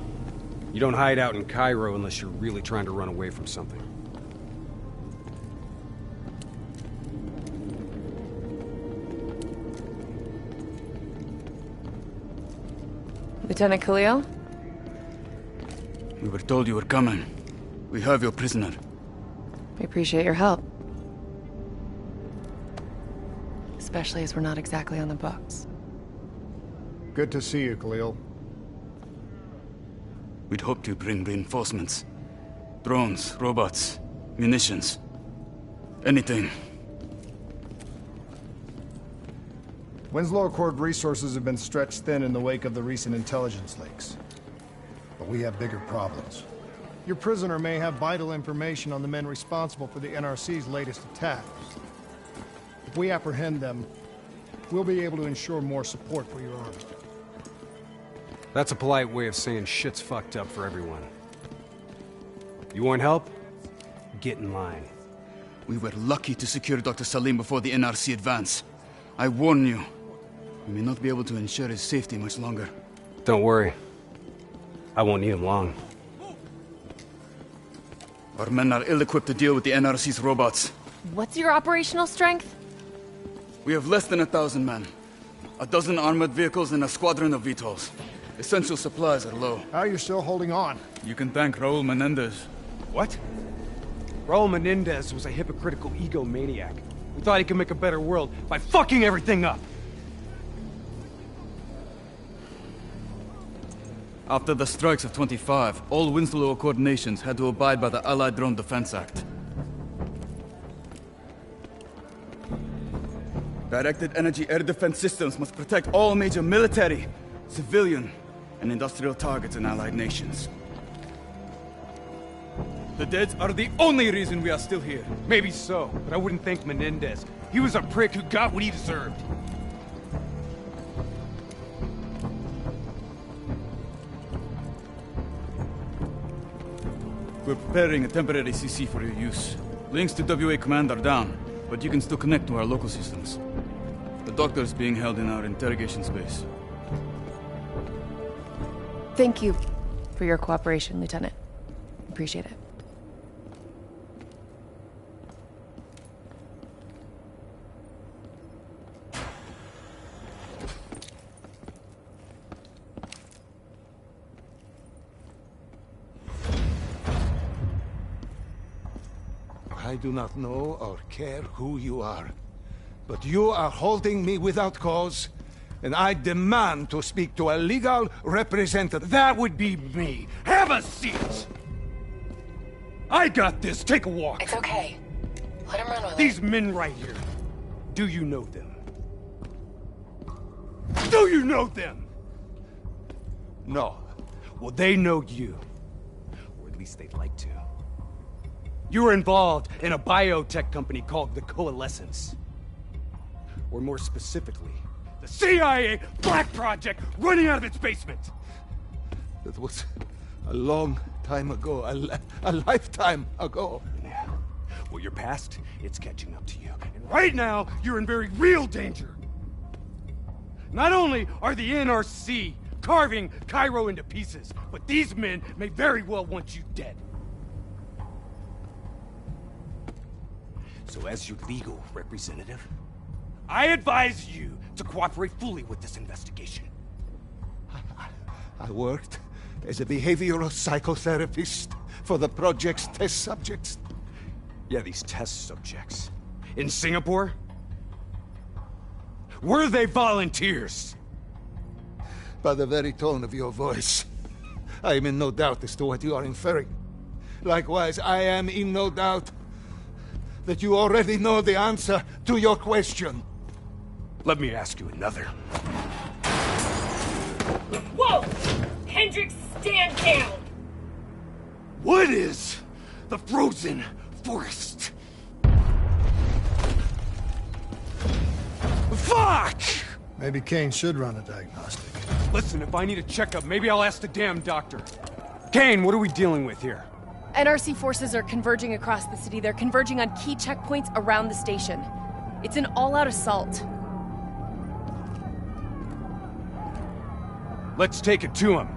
You don't hide out in Cairo unless you're really trying to run away from something. Lieutenant Khalil? We were told you were coming. We have your prisoner. We appreciate your help. Especially as we're not exactly on the books. Good to see you, Khalil. We'd hoped to bring reinforcements. Drones, robots, munitions. Anything. Winslow Accord resources have been stretched thin in the wake of the recent intelligence leaks. But we have bigger problems. Your prisoner may have vital information on the men responsible for the NRC's latest attacks. If we apprehend them, we'll be able to ensure more support for your army. That's a polite way of saying shit's fucked up for everyone. You want help? Get in line. We were lucky to secure Dr. Salim before the NRC advance. I warn you, we may not be able to ensure his safety much longer. Don't worry. I won't need him long. Our men are ill-equipped to deal with the NRC's robots. What's your operational strength? We have less than 1,000 men. 12 armored vehicles and a squadron of VTOLs. Essential supplies are low. How are you still holding on? You can thank Raul Menendez. What? Raul Menendez was a hypocritical egomaniac who thought he could make a better world by fucking everything up. After the strikes of 25, all Winslow Accord nations had to abide by the Allied Drone Defense Act. Directed energy air defense systems must protect all major military, civilian, and industrial targets in Allied nations. The dead are the only reason we are still here. Maybe so, but I wouldn't thank Menendez. He was a prick who got what he deserved. We're preparing a temporary CC for your use. Links to WA Command are down, but you can still connect to our local systems. The doctor is being held in our interrogation space. Thank you for your cooperation, Lieutenant. Appreciate it. I do not know or care who you are, but you are holding me without cause, and I demand to speak to a legal representative. That would be me. Have a seat! I got this. Take a walk. It's okay. Let him run with it. These men right here. Do you know them? Do you know them? No. Well, they know you. Or at least they'd like to. You were involved in a biotech company called the Coalescence. Or more specifically, the CIA Black Project running out of its basement. That was a long time ago, a lifetime ago. Yeah. Well, your past, it's catching up to you. And right now, you're in very real danger. Not only are the NRC carving Cairo into pieces, but these men may very well want you dead. So as your legal representative, I advise you to cooperate fully with this investigation. I worked as a behavioral psychotherapist for the project's test subjects. Yeah, these test subjects. In Singapore? Were they volunteers? By the very tone of your voice, I am in no doubt as to what you are inferring. Likewise, I am in no doubt that you already know the answer to your question. Let me ask you another. Whoa! Hendricks, stand down! What is the frozen forest? Fuck! Maybe Kane should run a diagnostic. Listen, if I need a checkup, maybe I'll ask the damn doctor. Kane, what are we dealing with here? NRC forces are converging across the city. They're converging on key checkpoints around the station. It's an all-out assault. Let's take it to him.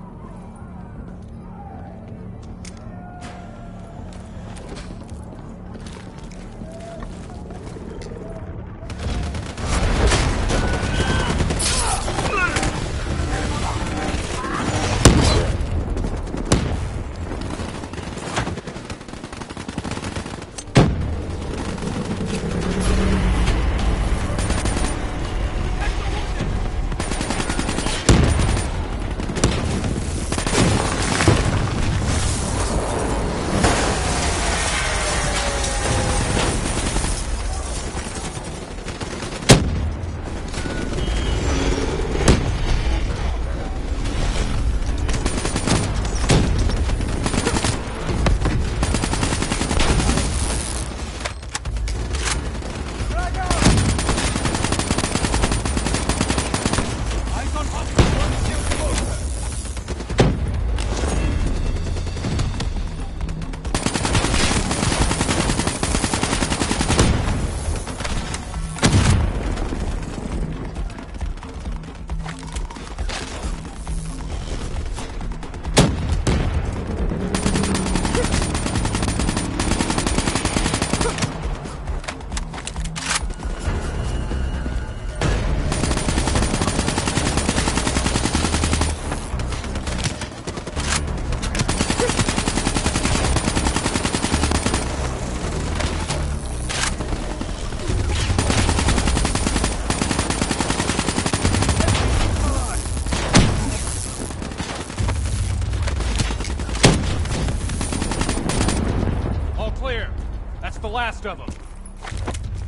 Last of them.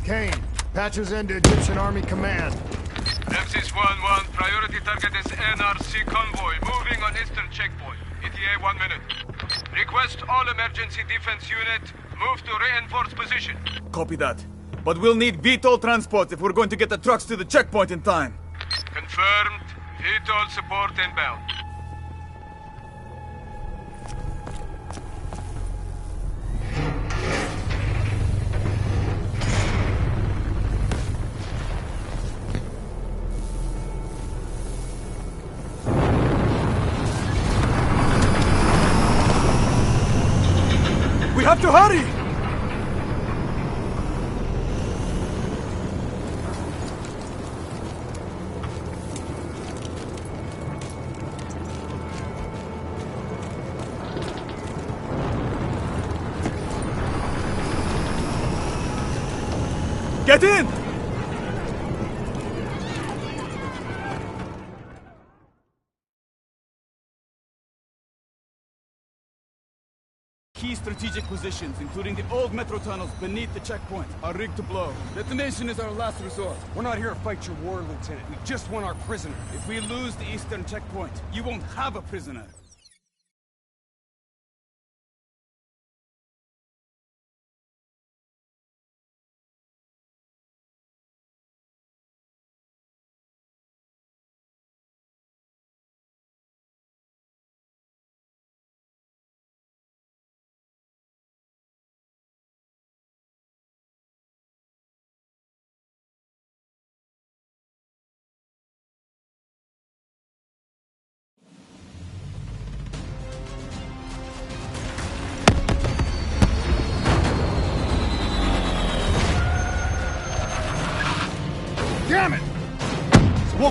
Kane, patches into Egyptian Army Command. Nemesis 1-1, priority target is NRC convoy, moving on eastern checkpoint. ETA 1 minute. Request all emergency defense unit, move to reinforced position. Copy that. But we'll need VTOL transports if we're going to get the trucks to the checkpoint in time. Confirmed. VTOL support inbound. We have to hurry! Get in! Key strategic positions, including the old metro tunnels beneath the checkpoint, are rigged to blow. Detonation is our last resort. We're not here to fight your war, Lieutenant. We just want our prisoner. If we lose the eastern checkpoint, you won't have a prisoner.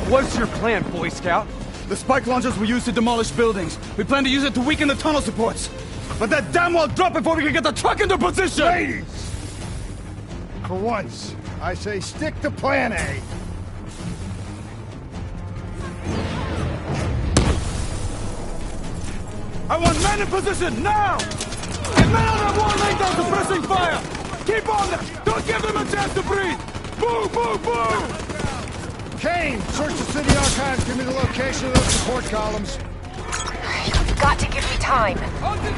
What's your plan, Boy Scout? The spike launchers were used to demolish buildings. We plan to use it to weaken the tunnel supports. But that damn well drop before we can get the truck into position! Ladies! For once, I say stick to plan A. I want men in position, now! Get men on that wall laid down suppressing fire! Keep on them! Don't give them a chance to breathe! Boo, boo, boo! Kane, search the city archives. Give me the location of those support columns. You've got to give me time.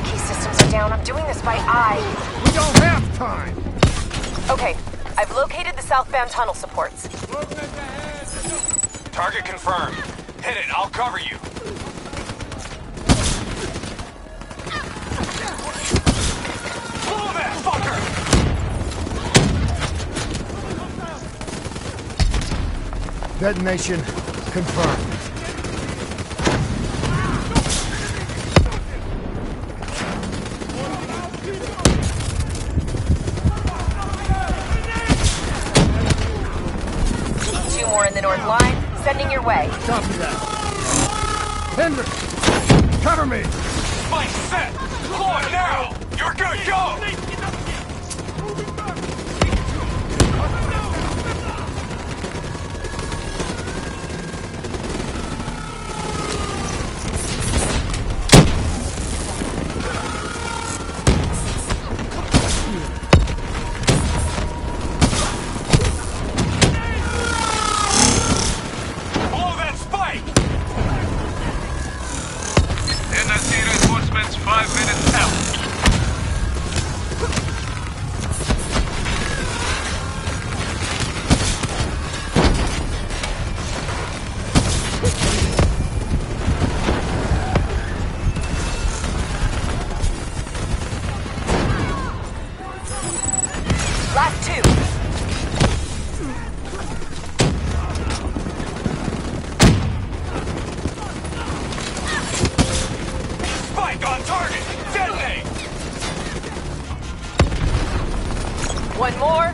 Key systems are down. I'm doing this by eye. We don't have time. Okay, I've located the southbound tunnel supports. Target confirmed. Hit it, I'll cover you. Blow that fucker! Detonation confirmed. Two more in the north line. Sending your way. Copy that. Hendricks, cover me. Spike set! Deploy now! You're good, go! One more.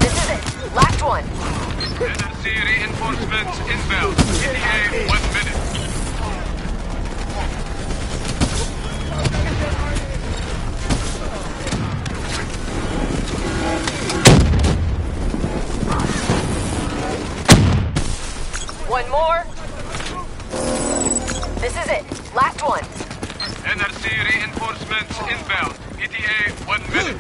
This is it. Last one. NRC reinforcements inbound. ETA 1 minute. One more. This is it. Last one. NRC reinforcements inbound. ETA 1 minute.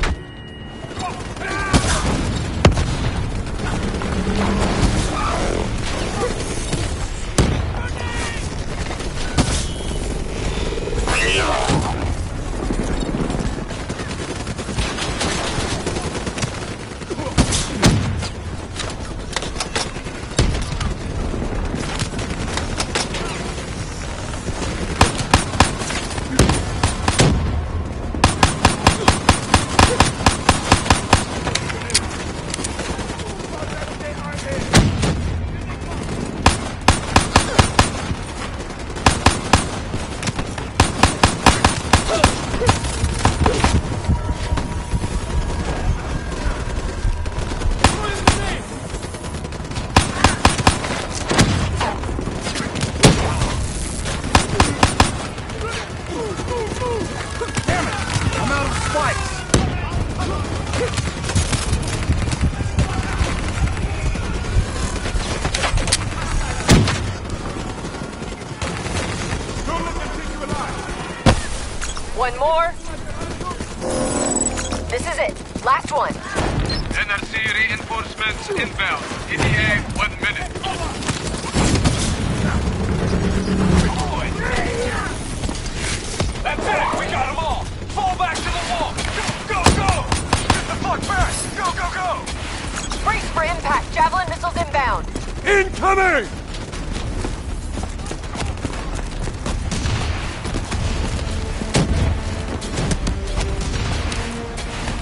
One more. This is it. Last one. NRC reinforcements inbound. ETA 1 minute. That's it! We got them all! Fall back to the wall! Go, go, go! Get the fuck back! Go, go, go! Brace for impact. Javelin missiles inbound. Incoming!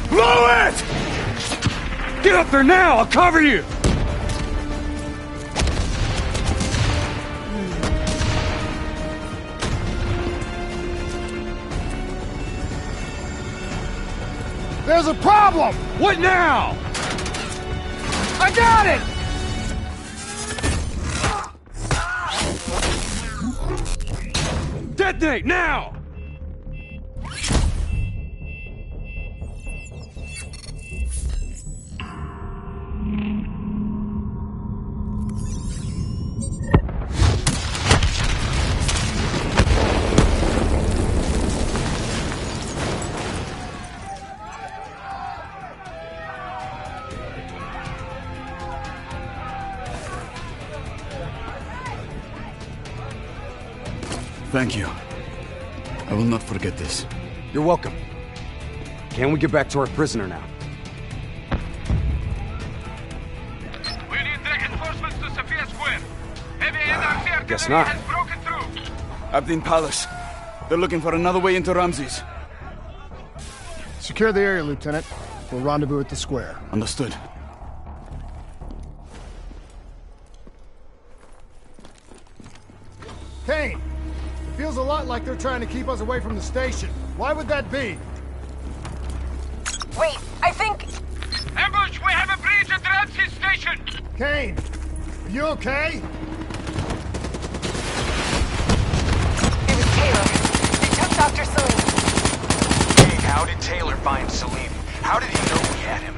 Blow it! Get up there now! I'll cover you! There's a problem! What now? I got it! Detonate, now! Thank you. I will not forget this. You're welcome. Can we get back to our prisoner now? We need reinforcements to Sophia Square. Heavy NRC Guess artillery not. has broken through. Abdin Palace. They're looking for another way into Ramses. Secure the area, Lieutenant. We'll rendezvous at the square. Understood. Kane! It feels a lot like they're trying to keep us away from the station. Why would that be? Wait, I think... Ambush! We have a breach at Ramses Station! Kane! Are you okay? It was Taylor. They took Dr. Salim. Hey, how did Taylor find Salim? How did he know we had him?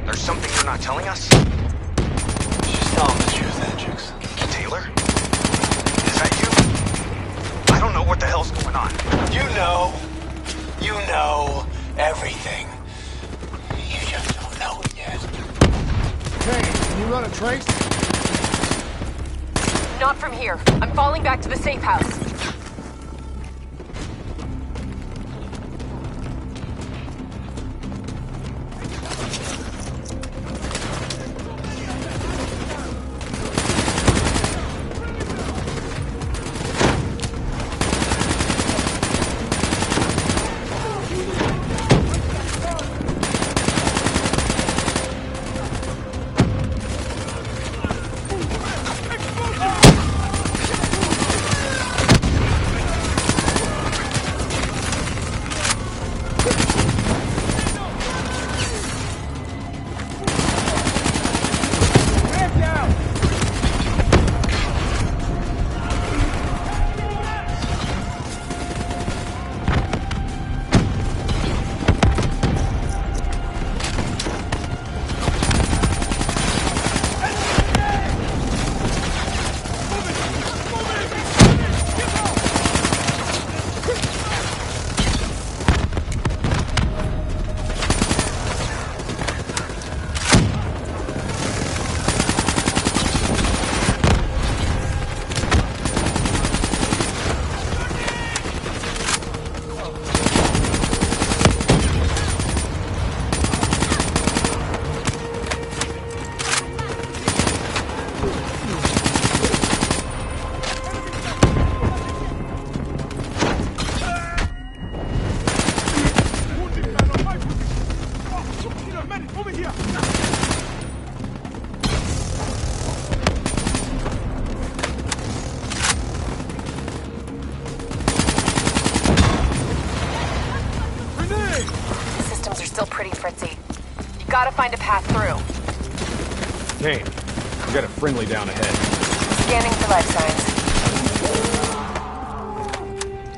There's something you're not telling us? Just tell him the truth, Hendricks. Taylor? Is that you? I don't know what the hell's going on. You know. You know everything. You just don't know it yet. Kane, can you run a trace? Not from here. I'm falling back to the safe house. Gotta find a path through. Kane, we got a friendly down ahead. Scanning for life signs.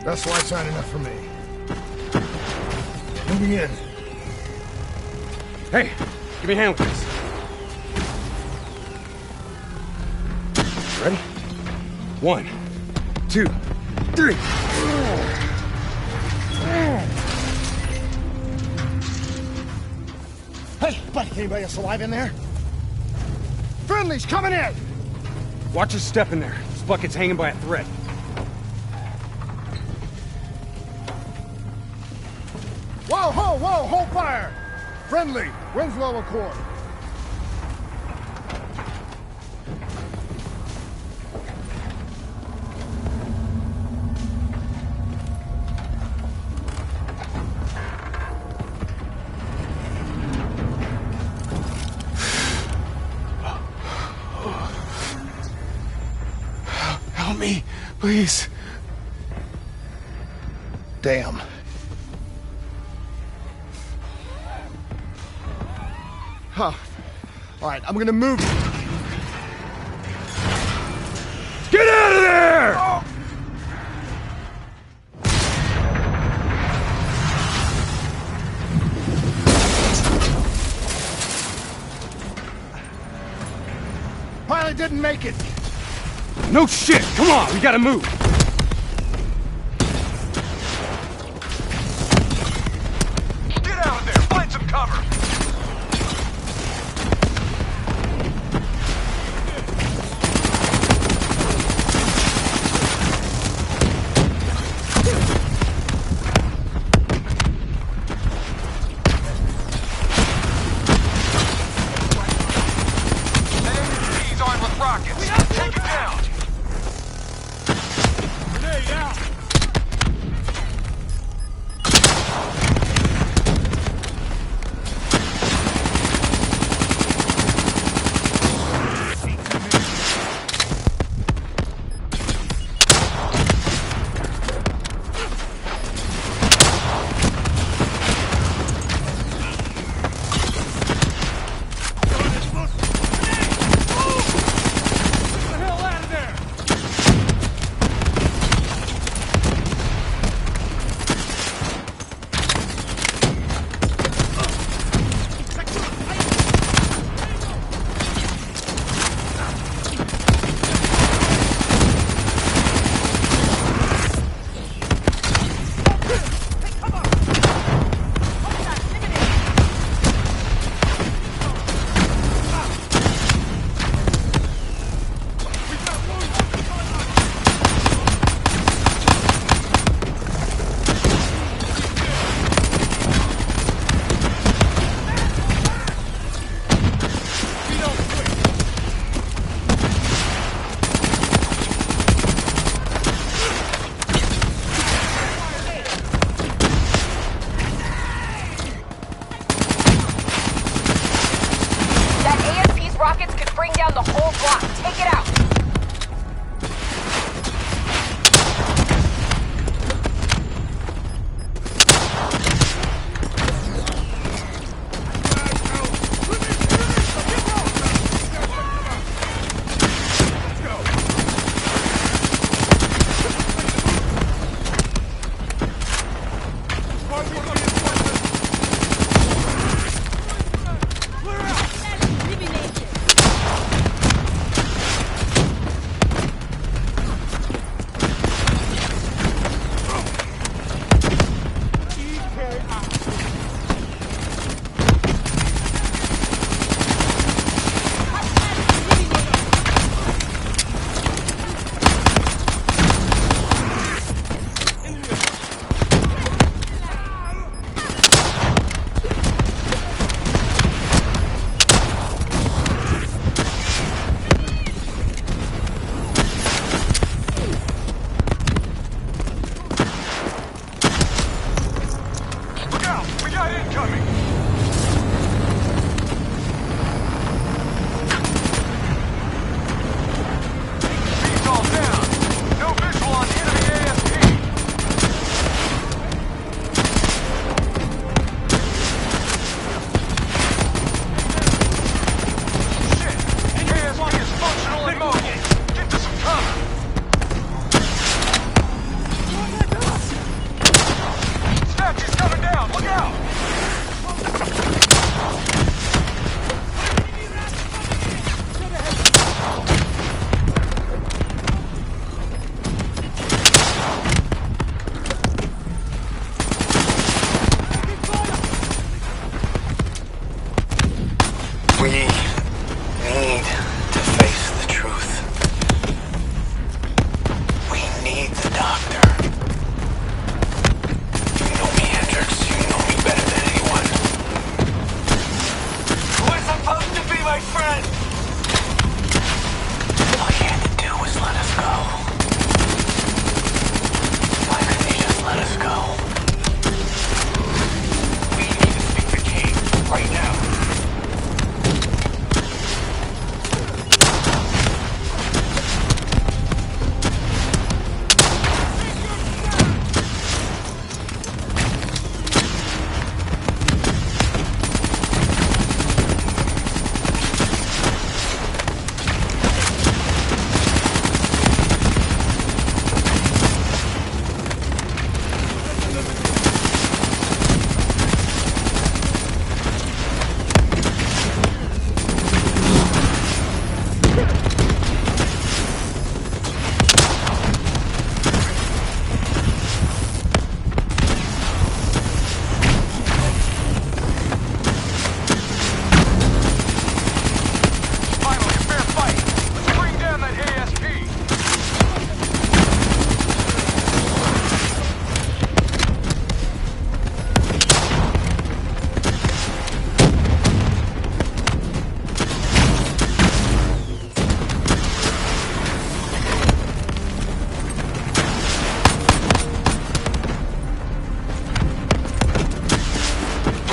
That's life sign enough for me. Moving in. Hey, give me a hand with this. Ready? 1, 2, 3. Hey, buddy, anybody else alive in there? Friendly's coming in! Watch your step in there. This bucket's hanging by a thread. Whoa, hold fire! Friendly, Winslow Accord. Help me, please. Damn. Huh. All right, I'm gonna move. Get out of there! pilot didn't make it. No shit! Come on, we gotta move! Get out of there! Find some cover! He's armed with rockets! Take it down! Grenade out! Rockets could bring down the whole block. Take it out.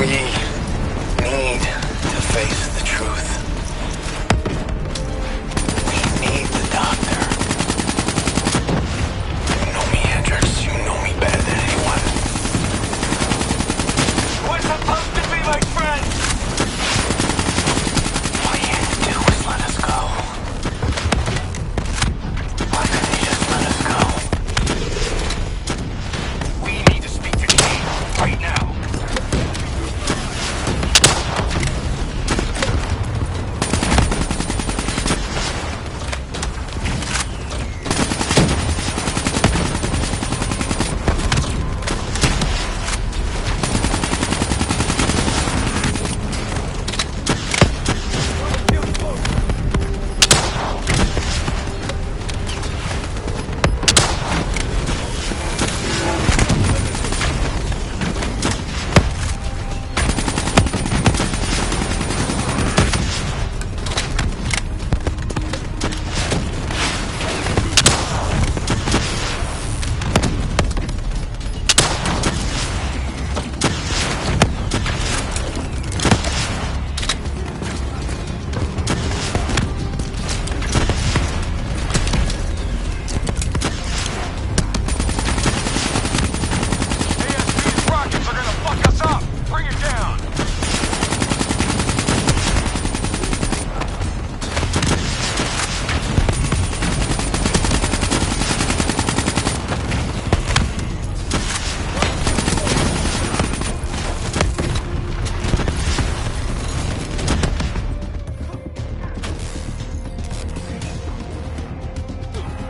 We need to face the truth. We need the doctor. You know me, Hendricks. You know me better than anyone. We're supposed to be like friends! All you had to do was let us go. Why couldn't you just let us go? We need to speak to Kane right now.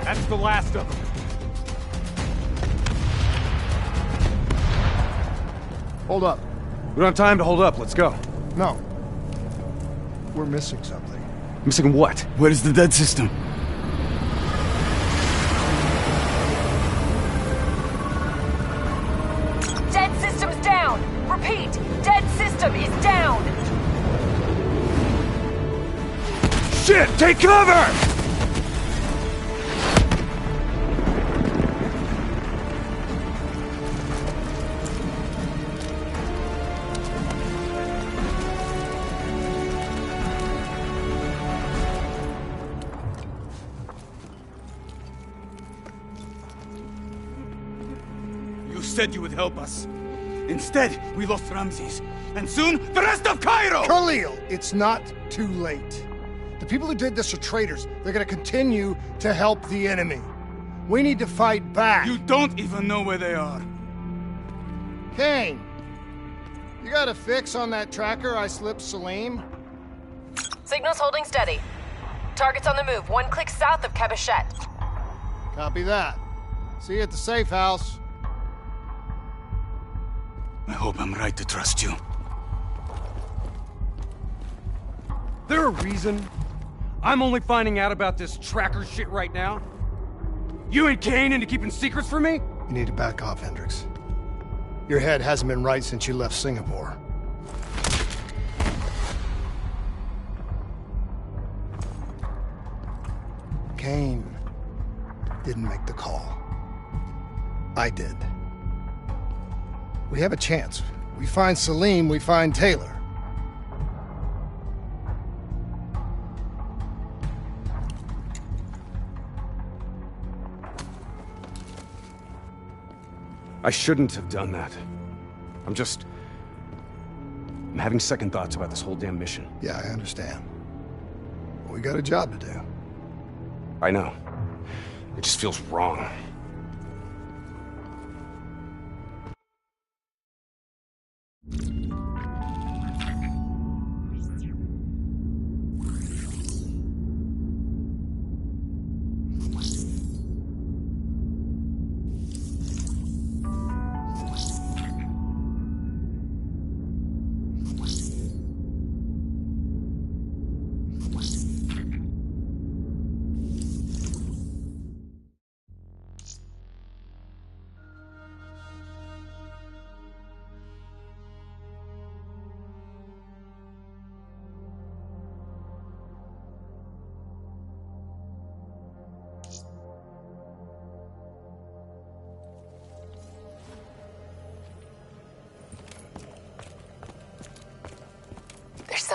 That's the last of them. Hold up. We don't have time to hold up. Let's go. No. We're missing something. Missing what? Where is the dead system? Dead system's down! Repeat, dead system is down! Shit! Take cover! You said you would help us. Instead, we lost Ramses. And soon, the rest of Cairo! Khalil, it's not too late. The people who did this are traitors. They're gonna continue to help the enemy. We need to fight back. You don't even know where they are. Kane, you got a fix on that tracker I slipped Salim? Signal's holding steady. Target's on the move, 1 click south of Cabochette. Copy that. See you at the safe house. I hope I'm right to trust you. There a reason I'm only finding out about this tracker shit right now? You and Kane into keeping secrets from me? You need to back off, Hendricks. Your head hasn't been right since you left Singapore. Kane didn't make the call. I did. We have a chance. We find Salim, we find Taylor. I shouldn't have done that. I'm having second thoughts about this whole damn mission. Yeah, I understand. But we got a job to do. I know. It just feels wrong.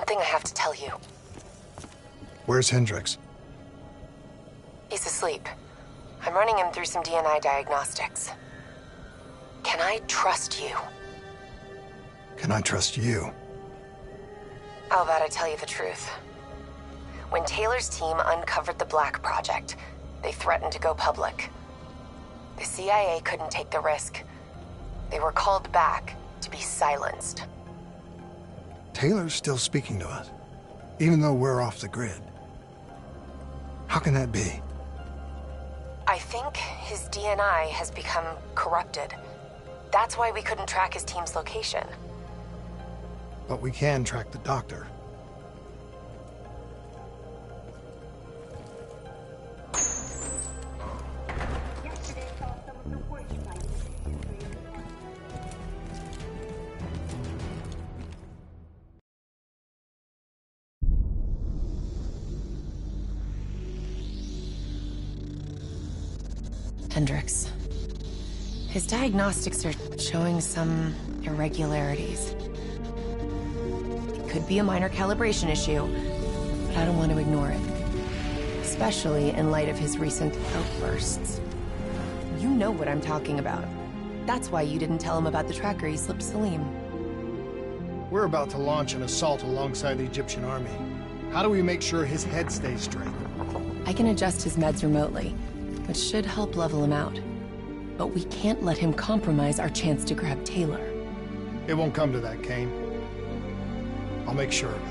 something I have to tell you. Where's Hendricks? He's asleep. I'm running him through some DNI diagnostics. Can I trust you? Can I trust you? How about I tell you the truth? When Taylor's team uncovered the Black Project, they threatened to go public. The CIA couldn't take the risk. They were called back to be silenced. Taylor's still speaking to us, even though we're off the grid. How can that be? I think his DNI has become corrupted. That's why we couldn't track his team's location. But we can track the doctor. Hendricks. His diagnostics are showing some irregularities. It could be a minor calibration issue, but I don't want to ignore it. Especially in light of his recent outbursts. You know what I'm talking about. That's why you didn't tell him about the tracker he slipped Salim. We're about to launch an assault alongside the Egyptian army. How do we make sure his head stays straight? I can adjust his meds remotely, which should help level him out. But we can't let him compromise our chance to grab Taylor. It won't come to that, Kane. I'll make sure of it.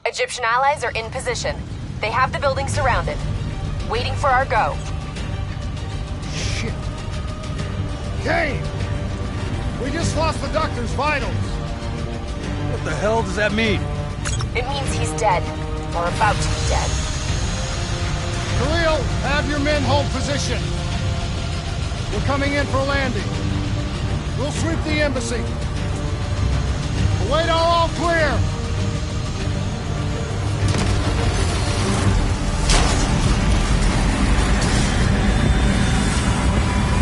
Egyptian allies are in position. They have the building surrounded. Waiting for our go. Shit. Kane! We just lost the doctor's vitals. What the hell does that mean? It means he's dead. Or about to be dead. Khalil, have your men hold position. We're coming in for landing. We'll sweep the embassy. Await all clear.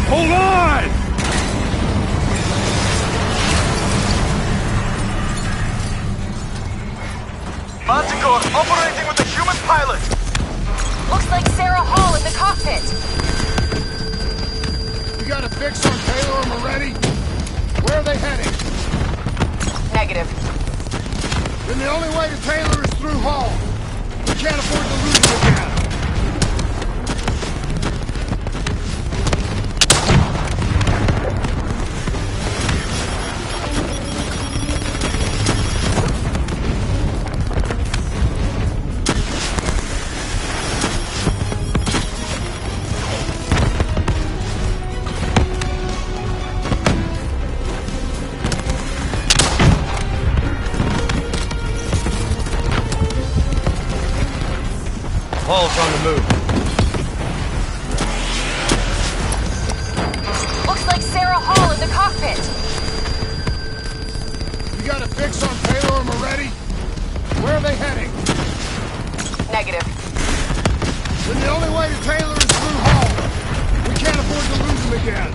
Hold on! Manticore operating with a human pilot! Looks like Sarah Hall in the cockpit! You got a fix on Taylor and Moretti? Where are they heading? Negative. Then the only way to Taylor is through Hall. We can't afford to lose him again. Hall's on the move. Looks like Sarah Hall in the cockpit! You got a fix on Taylor or Moretti? Where are they heading? Negative. Then the only way to Taylor is through Hall. We can't afford to lose him again.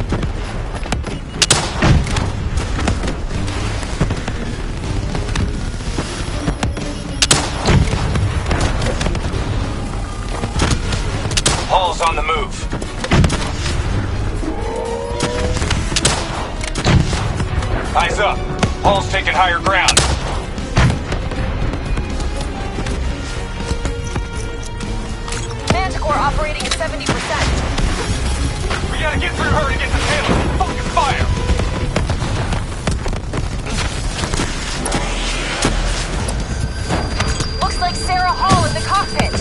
Hall's on the move. Eyes up. Hall's taking higher ground. Manticore operating at 70%. We gotta get through her to get to Taylor. Focus fire! Looks like Sarah Hall in the cockpit.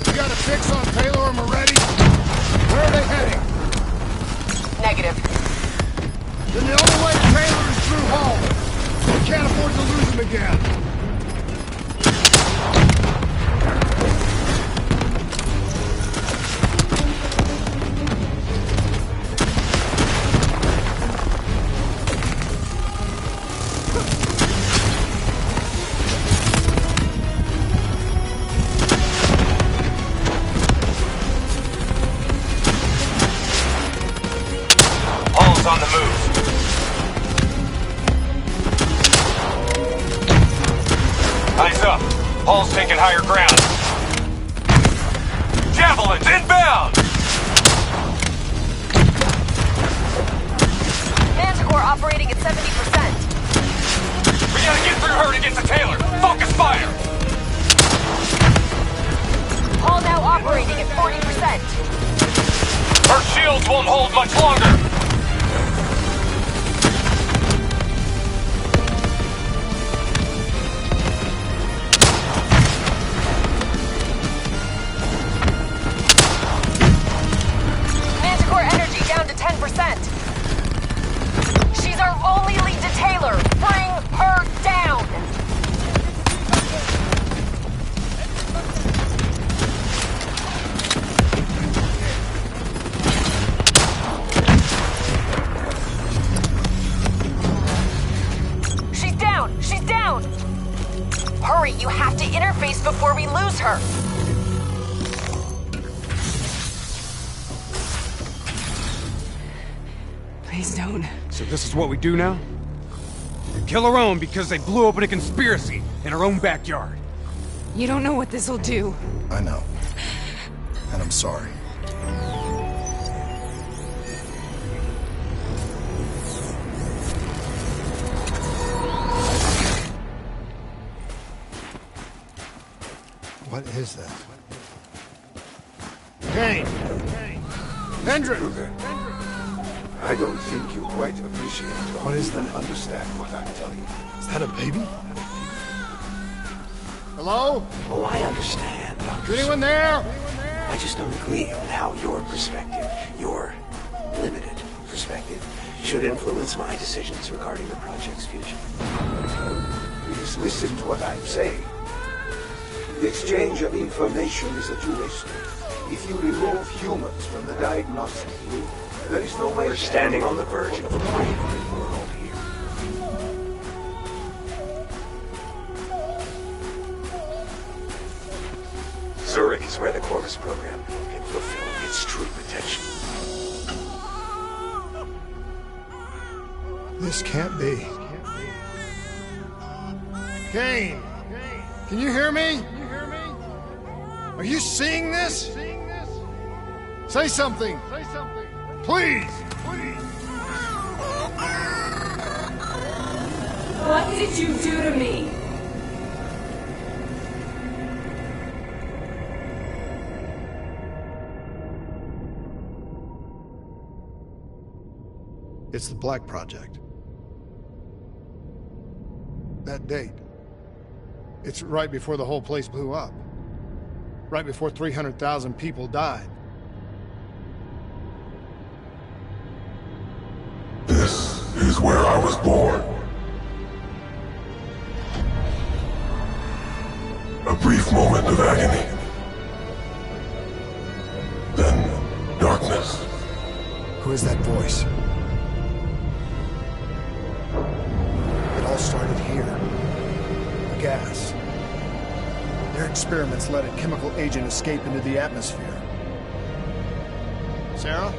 You got a fix on Taylor or Moretti? Where are they heading? Negative. Then the only way to Taylor is through Hall. We can't afford to lose him again. Eyes up. Hall's taking higher ground. Javelins inbound! Manticore operating at 70%. We gotta get through her to get to Taylor. Focus fire! Hall now operating at 40%. Her shields won't hold much longer. Manticore energy down to 10%. She's our only lead to Taylor. Bring her down. She's down. She's down. Hurry, you have to interface before we lose her. Please don't. So this is what we do now? We kill our own because they blew open a conspiracy in our own backyard. You don't know what this'll do. I know. And I'm sorry. What is that? Kane! Hendrik! I don't think you quite appreciate or What is that? understand what I'm telling you. Is that a baby? Hello? Oh, I understand, Dr. Is anyone there? I just don't agree with how your perspective, your limited perspective, should influence my decisions regarding the project's future. Please listen to what I'm saying. The exchange of information is a two-way street. If you remove humans from the diagnostic loop, there is no way we're standing on the verge of a brave world here. Zurich is where the Corvus program can fulfill its true potential. This can't be. Kane! Can you hear me? Are you seeing this? Say something! Please! What did you do to me? It's the Black Project. That date. It's right before the whole place blew up. Right before 300,000 people died. This is where I was born. A brief moment of agony. Then darkness. Who is that voice? It all started here. The gas. Their experiments let a chemical agent escape into the atmosphere. Sarah?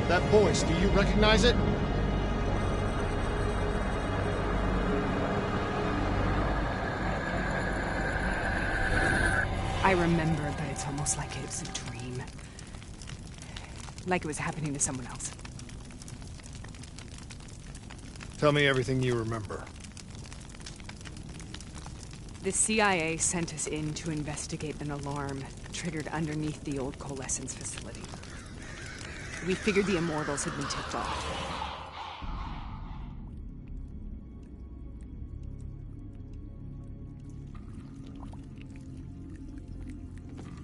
That voice, do you recognize it? I remember, but it's almost like it was a dream. Like it was happening to someone else. Tell me everything you remember. The CIA sent us in to investigate an alarm triggered underneath the old coalescence facility. We figured the Immortals had been tipped off.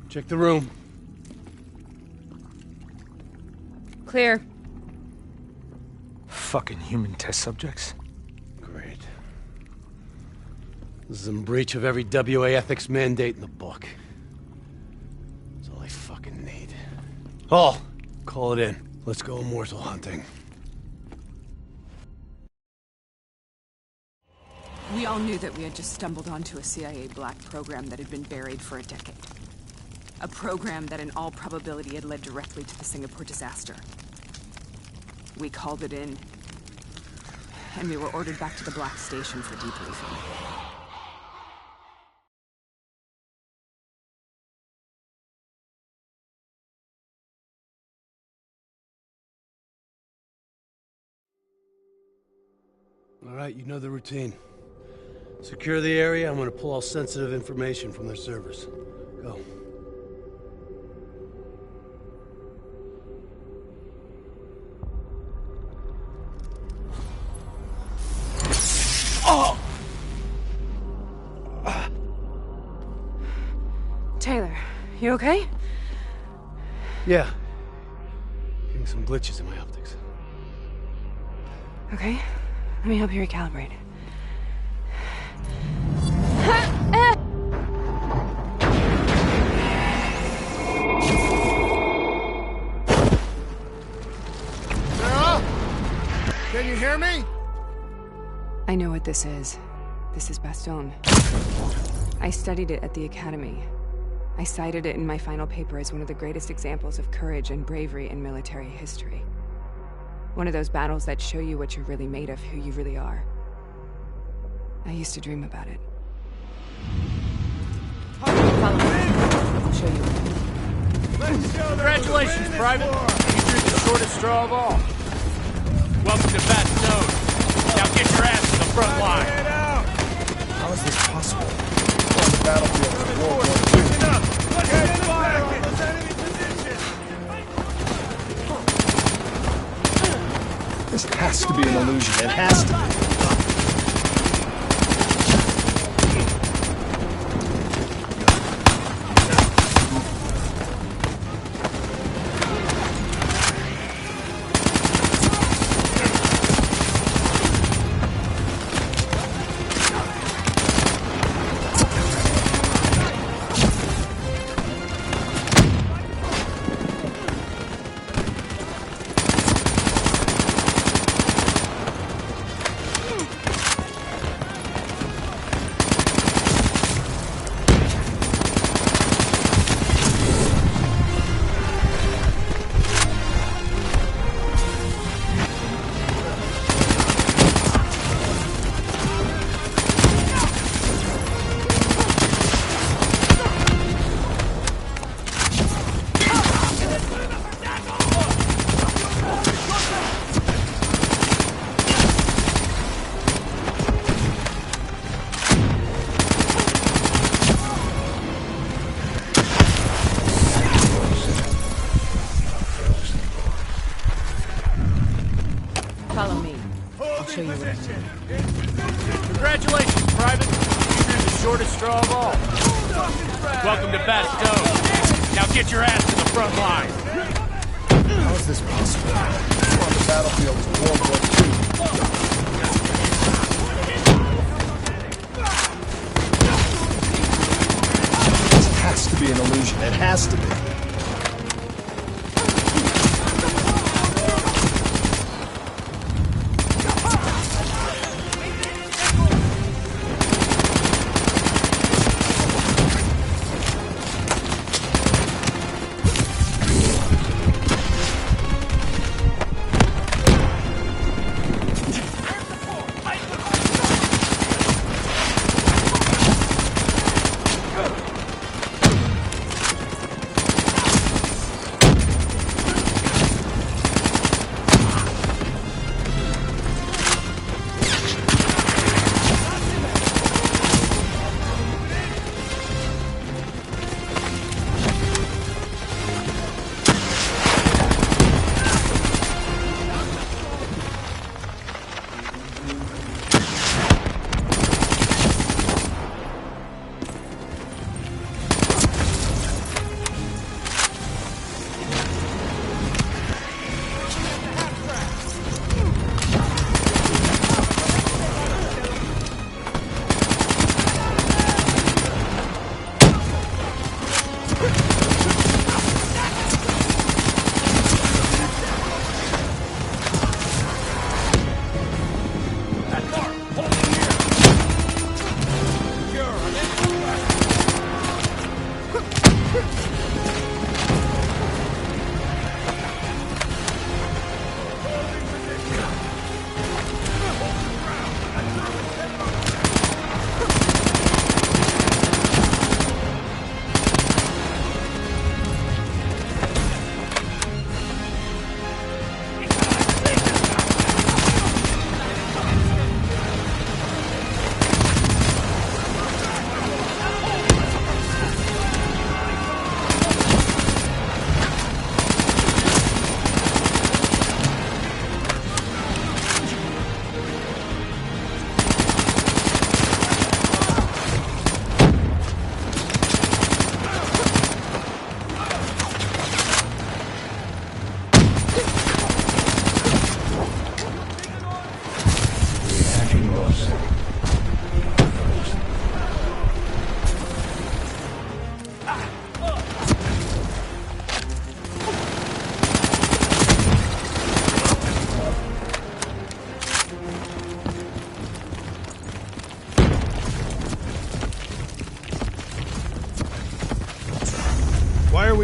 Check the room. Clear. Fucking human test subjects. Great. This is in breach of every WA ethics mandate in the book. That's all I fucking need. Hall, call it in. Let's go immortal hunting. We all knew that we had just stumbled onto a CIA black program that had been buried for a decade. A program that in all probability had led directly to the Singapore disaster. We called it in, and we were ordered back to the Black Station for debriefing. Alright, you know the routine. Secure the area, I'm gonna pull all sensitive information from their servers. Go. Oh! Taylor, you okay? Yeah. Getting some glitches in my optics. Okay, let me help you recalibrate. Sarah? Can you hear me? I know what this is. This is Bastogne. I studied it at the Academy. I cited it in my final paper as one of the greatest examples of courage and bravery in military history. One of those battles that show you what you're really made of, who you really are. I used to dream about it. Follow me. I'll show you. Congratulations, Private. You drew the shortest straw of all. Welcome to Bastogne. Now get your ass to the front line. How is this possible? On the battlefield of World War II. Let's fire on those enemy positions. This has to be an illusion. It has to be. Follow me. I'll show you what I do. Congratulations, Private. You drew the shortest straw of all. Welcome to Bastogne. Now get your ass to the front line. How is this possible? On the battlefield of World War II. This has to be an illusion. It has to be.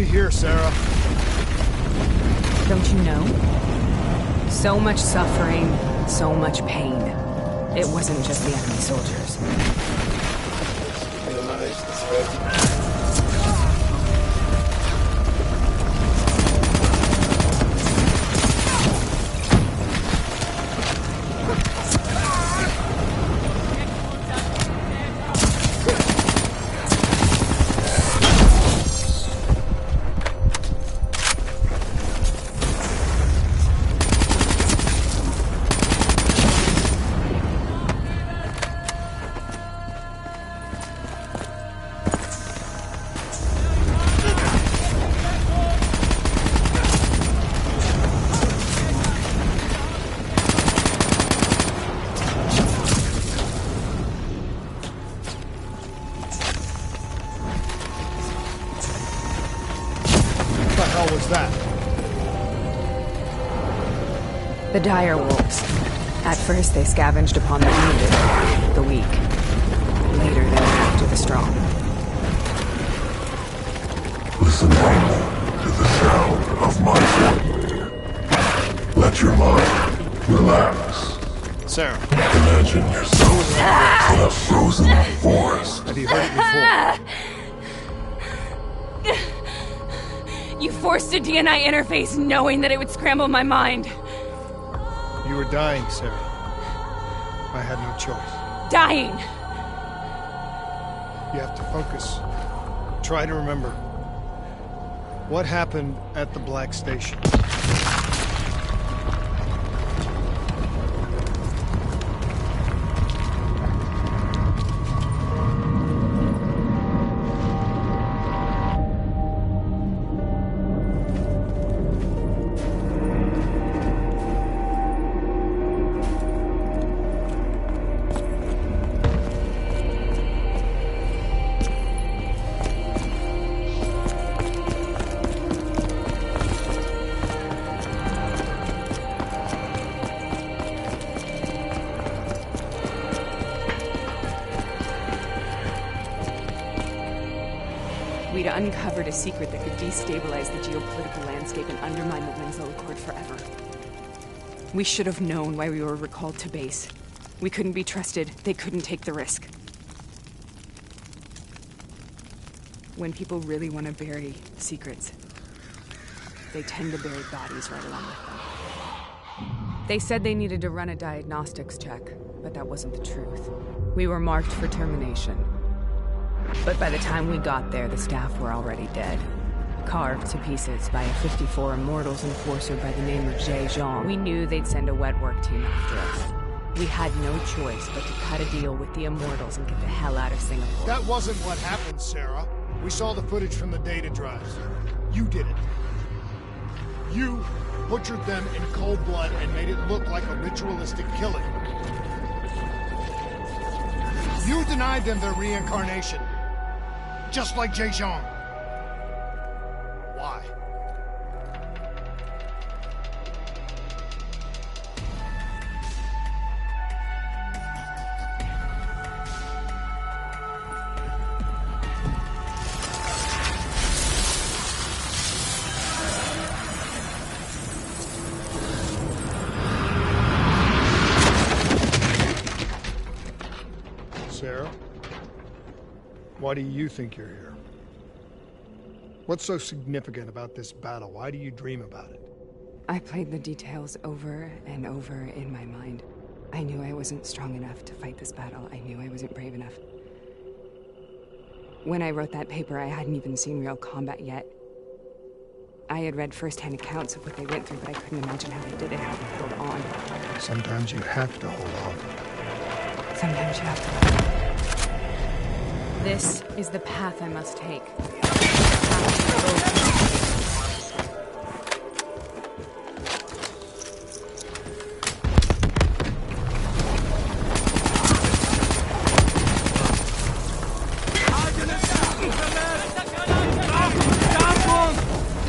we here, Sarah? Don't you know? So much suffering, so much pain. It wasn't just the enemy soldiers. Minimize the threat. The dire wolves. At first, they scavenged upon the wounded, the weak. Later, they went after the strong. Listen to the sound of my voice. Let your mind relax. Sarah. Imagine yourself in a frozen forest. Have you heard it before? You forced a DNI interface knowing that it would scramble my mind. You were dying, Sarah. I had no choice. Dying! You have to focus. Try to remember. What happened at the Black Station? We'd uncovered a secret that could destabilize the geopolitical landscape and undermine the Winslow Accord forever. We should have known why we were recalled to base. We couldn't be trusted. They couldn't take the risk. When people really want to bury secrets, they tend to bury bodies right along with them. They said they needed to run a diagnostics check, but that wasn't the truth. We were marked for termination. But by the time we got there, the staff were already dead. Carved to pieces by a 54 Immortals enforcer by the name of Jay Zhang. We knew they'd send a wet work team after us. We had no choice but to cut a deal with the Immortals and get the hell out of Singapore. That wasn't what happened, Sarah. We saw the footage from the data drives. You did it. You butchered them in cold blood and made it look like a ritualistic killing. You denied them their reincarnation. Just like Jay Zhang. Why? Sarah? Why do you think you're here? What's so significant about this battle? Why do you dream about it? I played the details over and over in my mind. I knew I wasn't strong enough to fight this battle. I knew I wasn't brave enough. When I wrote that paper, I hadn't even seen real combat yet. I had read first-hand accounts of what they went through, but I couldn't imagine how they did it, how they held on. Sometimes you have to hold on. Sometimes you have to. This is the path I must take.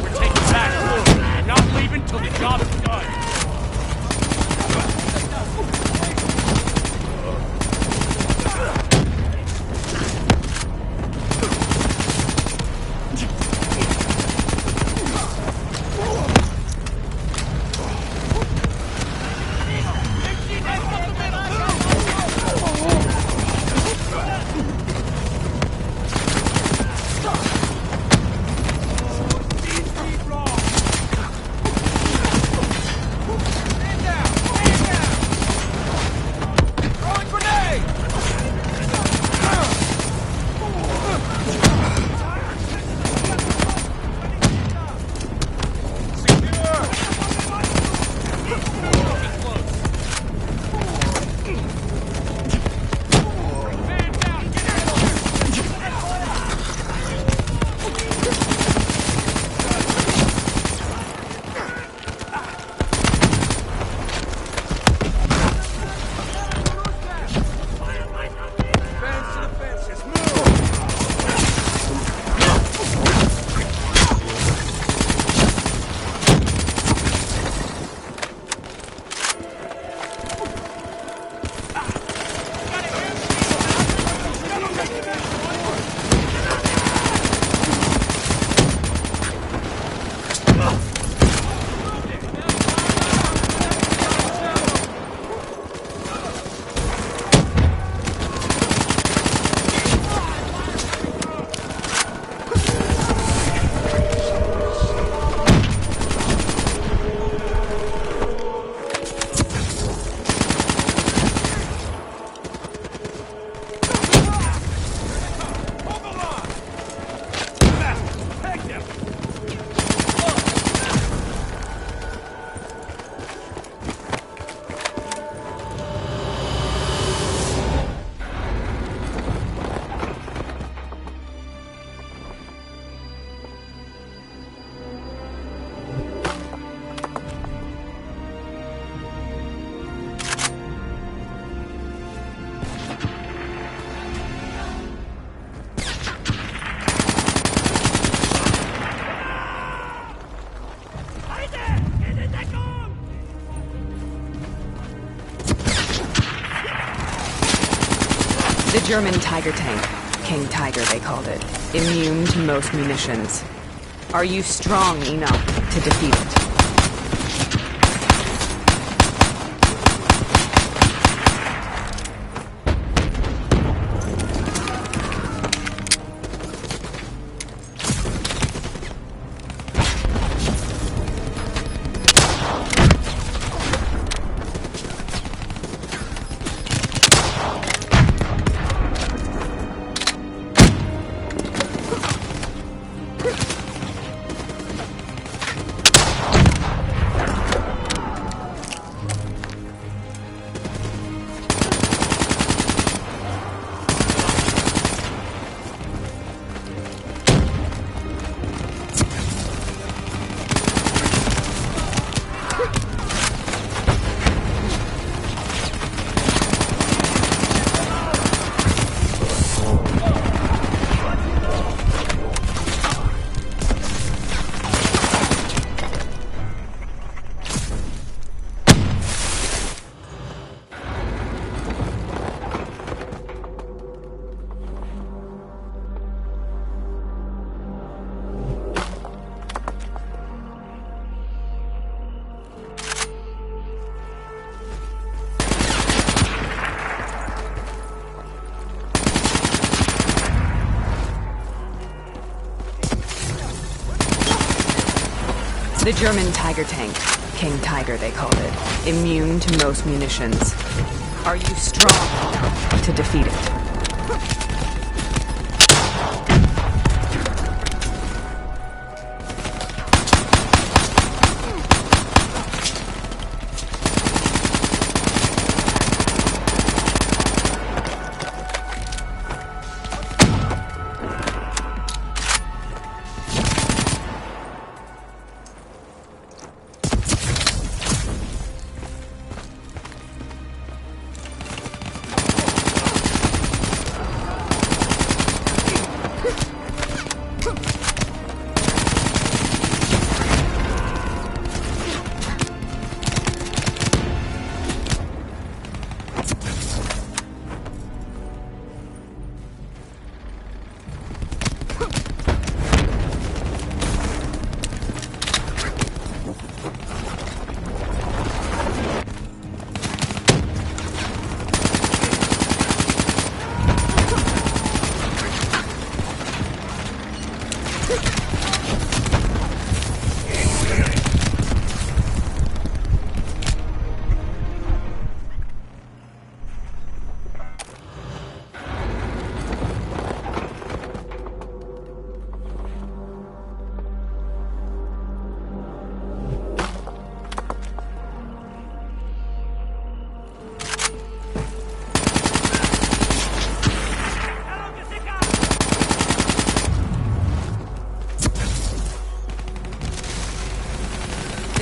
We're taking back. We're not leaving till the job's done. The German Tiger tank. King Tiger, they called it. Immune to most munitions. Are you strong enough to defeat it? The German Tiger tank. King Tiger, they called it. Immune to most munitions. Are you strong enough to defeat it?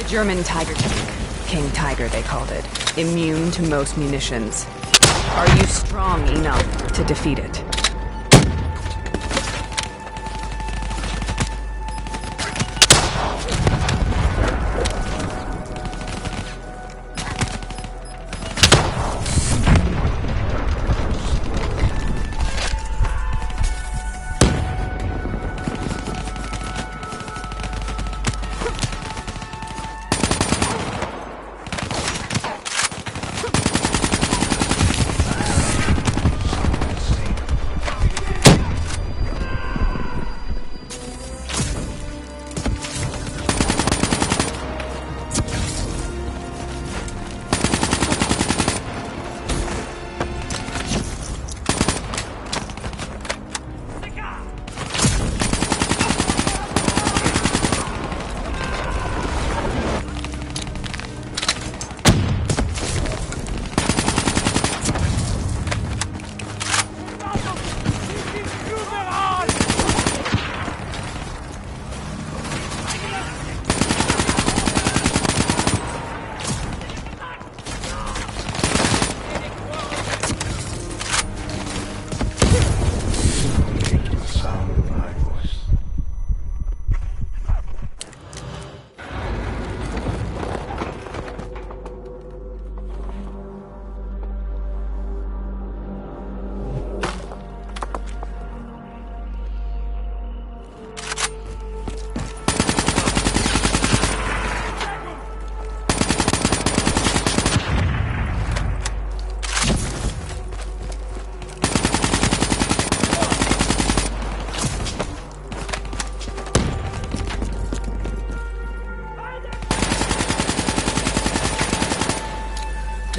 German Tiger tank. King Tiger, they called it. Immune to most munitions. Are you strong enough to defeat it?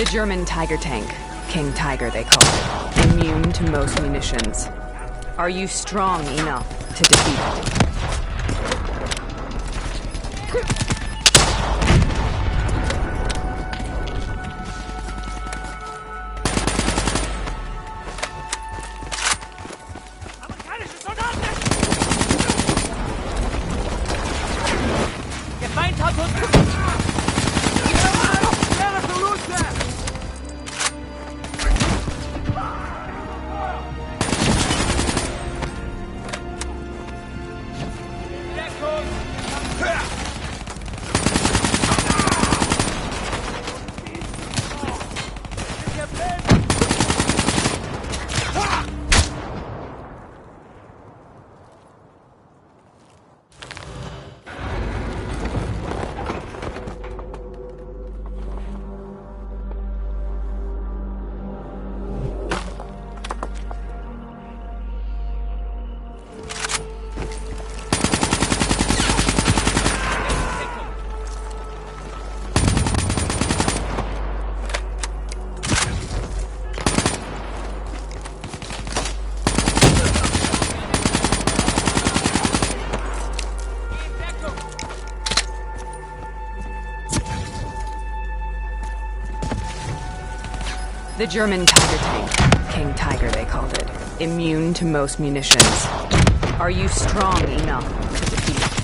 The German Tiger tank. King Tiger, they call it. Immune to most munitions. Are you strong enough to defeat it? The German Tiger tank. King Tiger, they called it. Immune to most munitions. Are you strong enough to defeat it?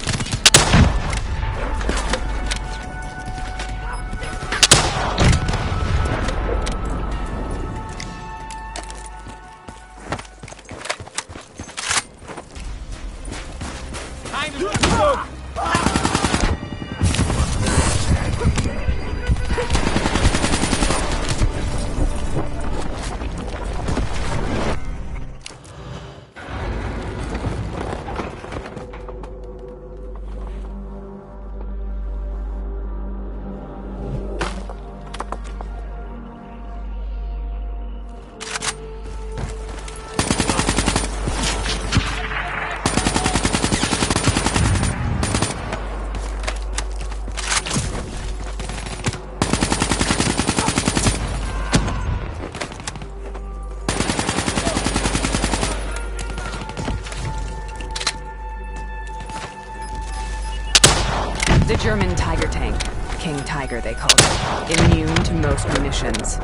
The German Tiger tank. King Tiger, they called it. Immune to most munitions.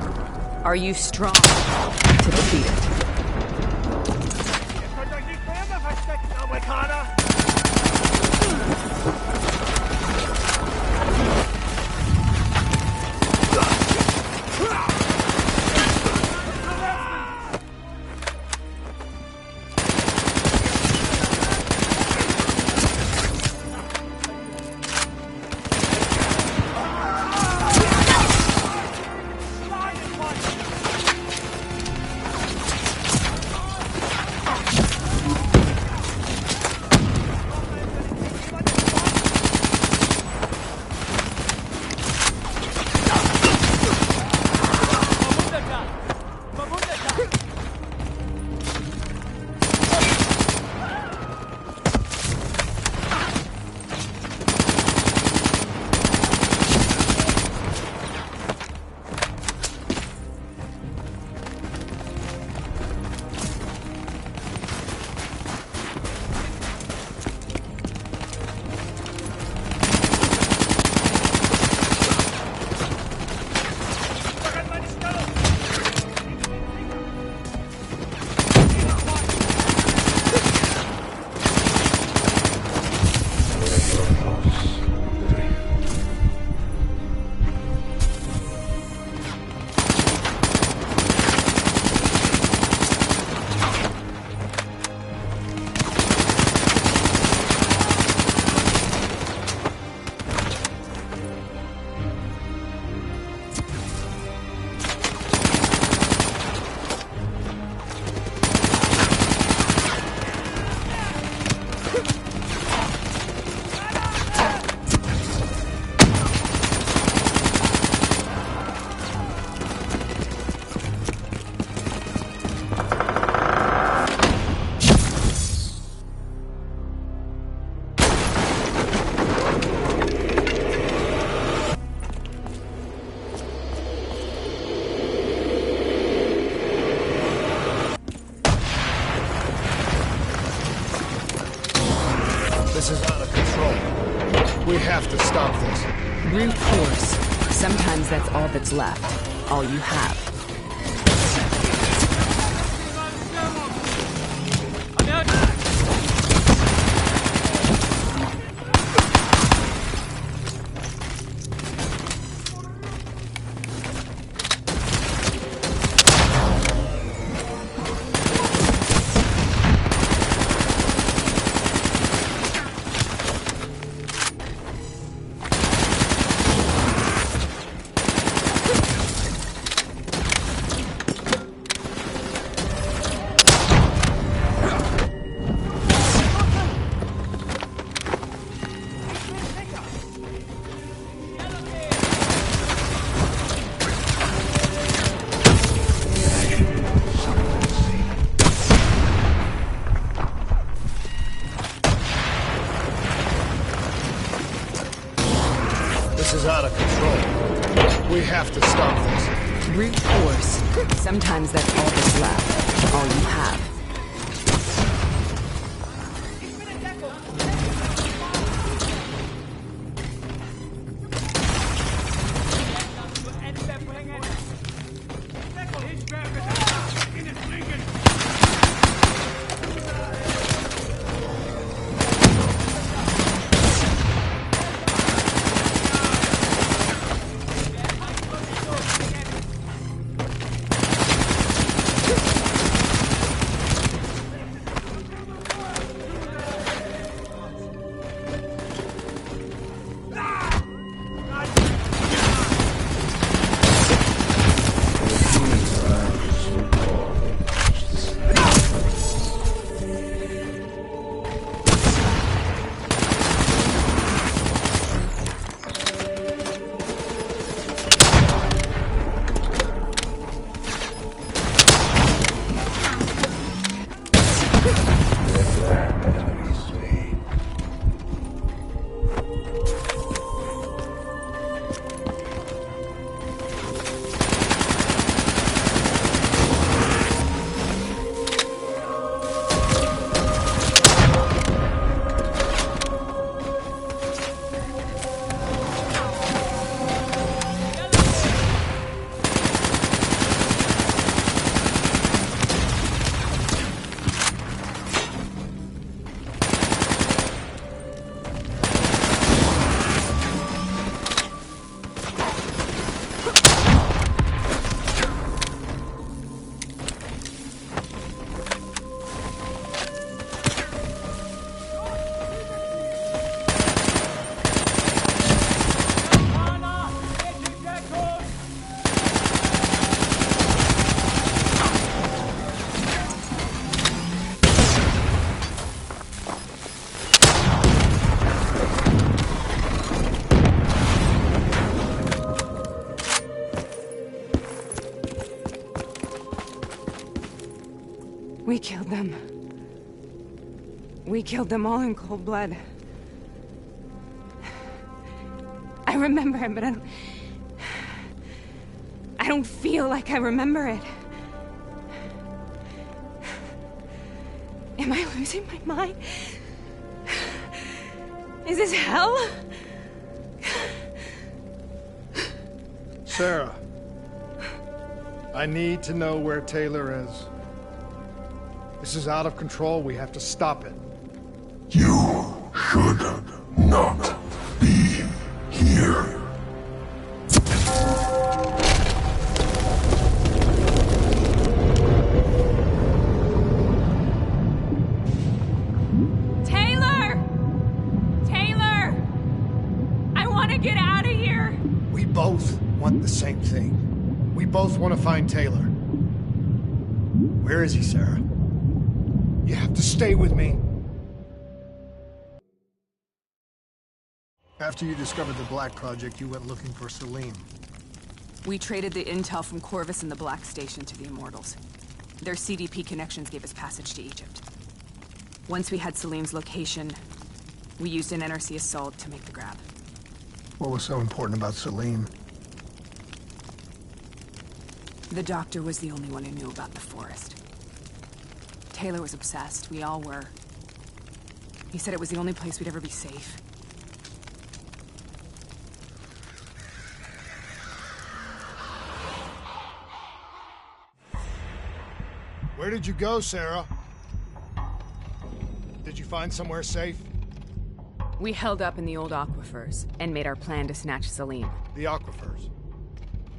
Are you strong to defeat it? This is out of control. We have to stop this. Brute force. Sometimes that's all that's left. All you have. This is out of control. We have to stop this. Brute force. Sometimes that's all that's left. All you have. We killed them. We killed them all in cold blood. I remember it, but I don't feel like I remember it. Am I losing my mind? Is this hell? Sarah, I need to know where Taylor is. This is out of control. We have to stop it. You should not be here. Taylor! Taylor! I want to get out of here! We both want the same thing. We both want to find Taylor. Where is he, Sarah? You have to stay with me. After you discovered the Black Project, you went looking for Salim. We traded the intel from Corvus and the Black Station to the Immortals. Their CDP connections gave us passage to Egypt. Once we had Salim's location, we used an NRC assault to make the grab. What was so important about Salim? The doctor was the only one who knew about the forest. Taylor was obsessed. We all were. He said it was the only place we'd ever be safe. Where did you go, Sarah? Did you find somewhere safe? We held up in the old aquifers and made our plan to snatch Salim. The aquifers?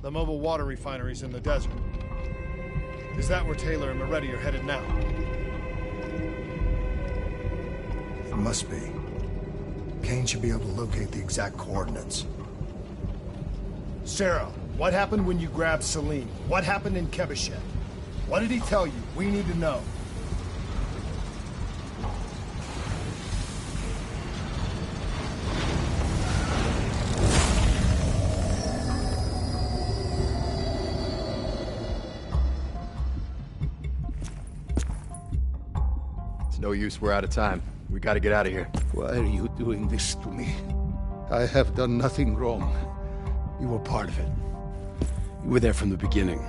The mobile water refineries in the desert? Is that where Taylor and Moretti are headed now? It must be. Kane should be able to locate the exact coordinates. Sarah, what happened when you grabbed Salim? What happened in Kebashet? What did he tell you? We need to know. It's no use, we're out of time. We gotta get out of here. Why are you doing this to me? I have done nothing wrong. You were part of it. You were there from the beginning.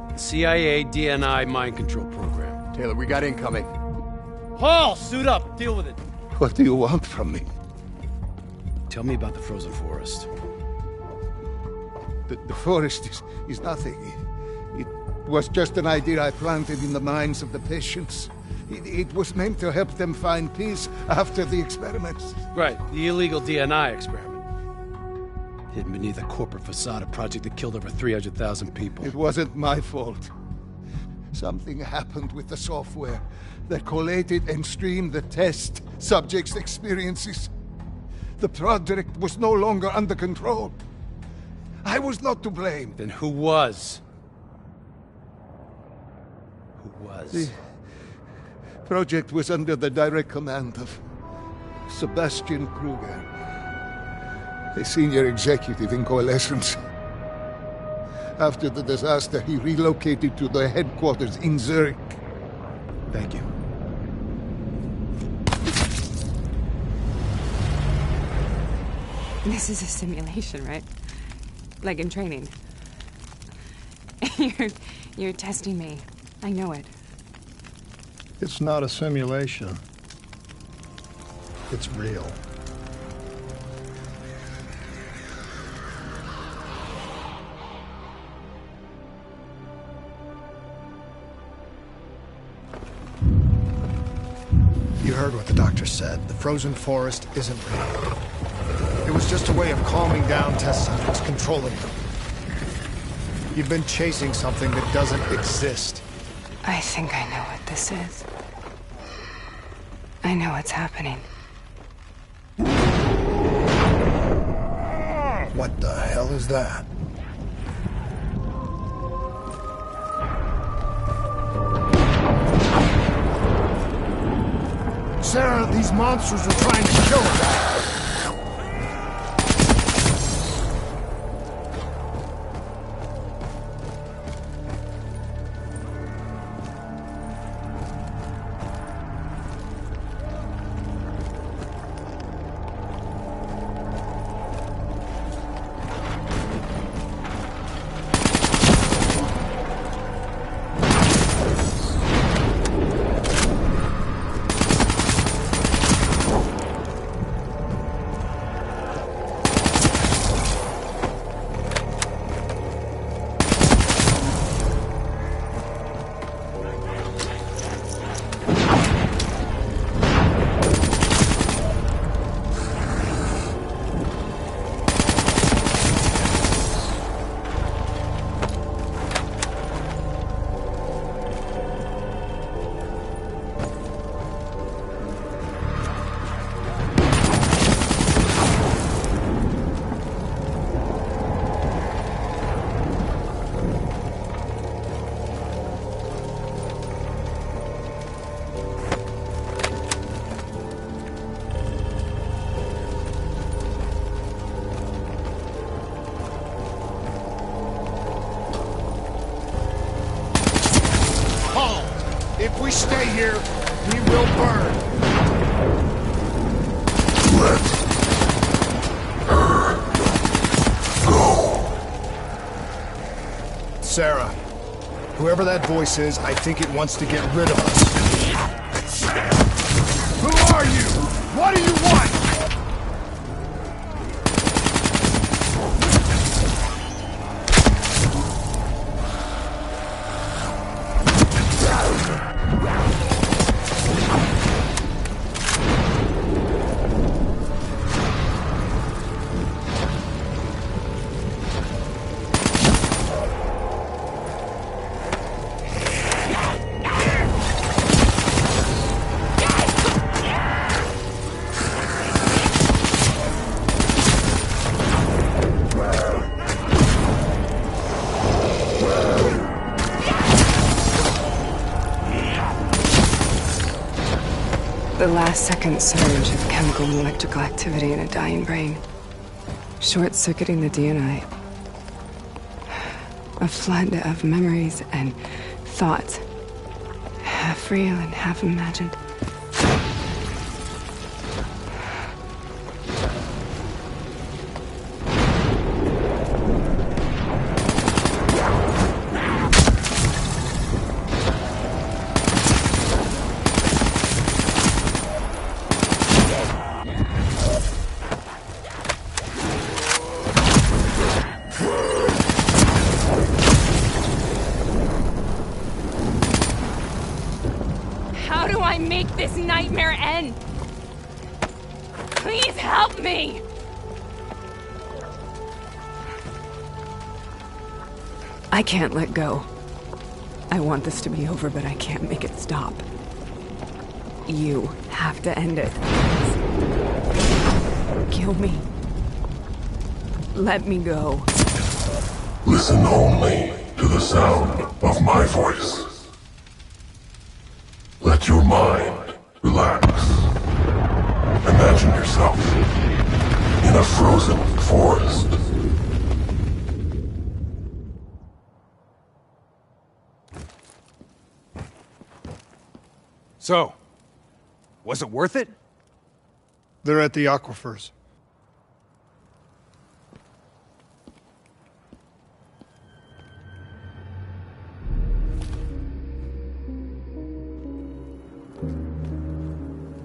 The CIA DNI mind control program. Taylor, we got incoming. Hall, suit up. Deal with it. What do you want from me? Tell me about the frozen forest. The forest is nothing. It was just an idea I planted in the minds of the patients. It was meant to help them find peace after the experiments. Right, the illegal DNI experiment. Hidden beneath a corporate facade, a project that killed over 300,000 people. It wasn't my fault. Something happened with the software that collated and streamed the test subjects' experiences. The project was no longer under control. I was not to blame. Then who was? Who was? The project was under the direct command of Sebastian Kruger, a senior executive in Coalescence. After the disaster, he relocated to the headquarters in Zurich. Thank you. This is a simulation, right? Like in training. You're testing me. I know it. It's not a simulation. It's real. You heard what the doctor said. The frozen forest isn't real. It was just a way of calming down test subjects, controlling them. You've been chasing something that doesn't exist. I think I know what this is. I know what's happening. What the hell is that? Sarah, these monsters are trying to kill us. If we stay here, we will burn. Let her go. Sarah, whoever that voice is, I think it wants to get rid of us. Who are you? What do you want? The last-second surge of chemical and electrical activity in a dying brain. Short-circuiting the DNI. A flood of memories and thoughts. Half real and half imagined. How do I make this nightmare end? Please help me! I can't let go. I want this to be over, but I can't make it stop. You have to end it. Kill me. Let me go. Listen only to the sound of my voice. Let your mind relax. Imagine yourself in a frozen forest. So, was it worth it? They're at the aquifers.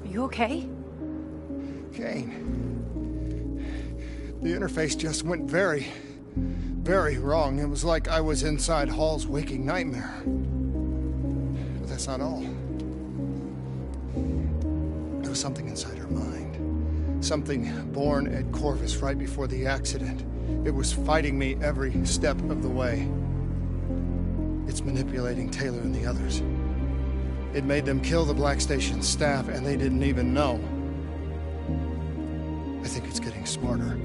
You okay? Kane. The interface just went very wrong. It was like I was inside Hall's waking nightmare. But that's not all. There was something inside her mind. Something born at Corvus right before the accident. It was fighting me every step of the way. It's manipulating Taylor and the others. It made them kill the Black Station staff, and they didn't even know. I think it's getting smarter.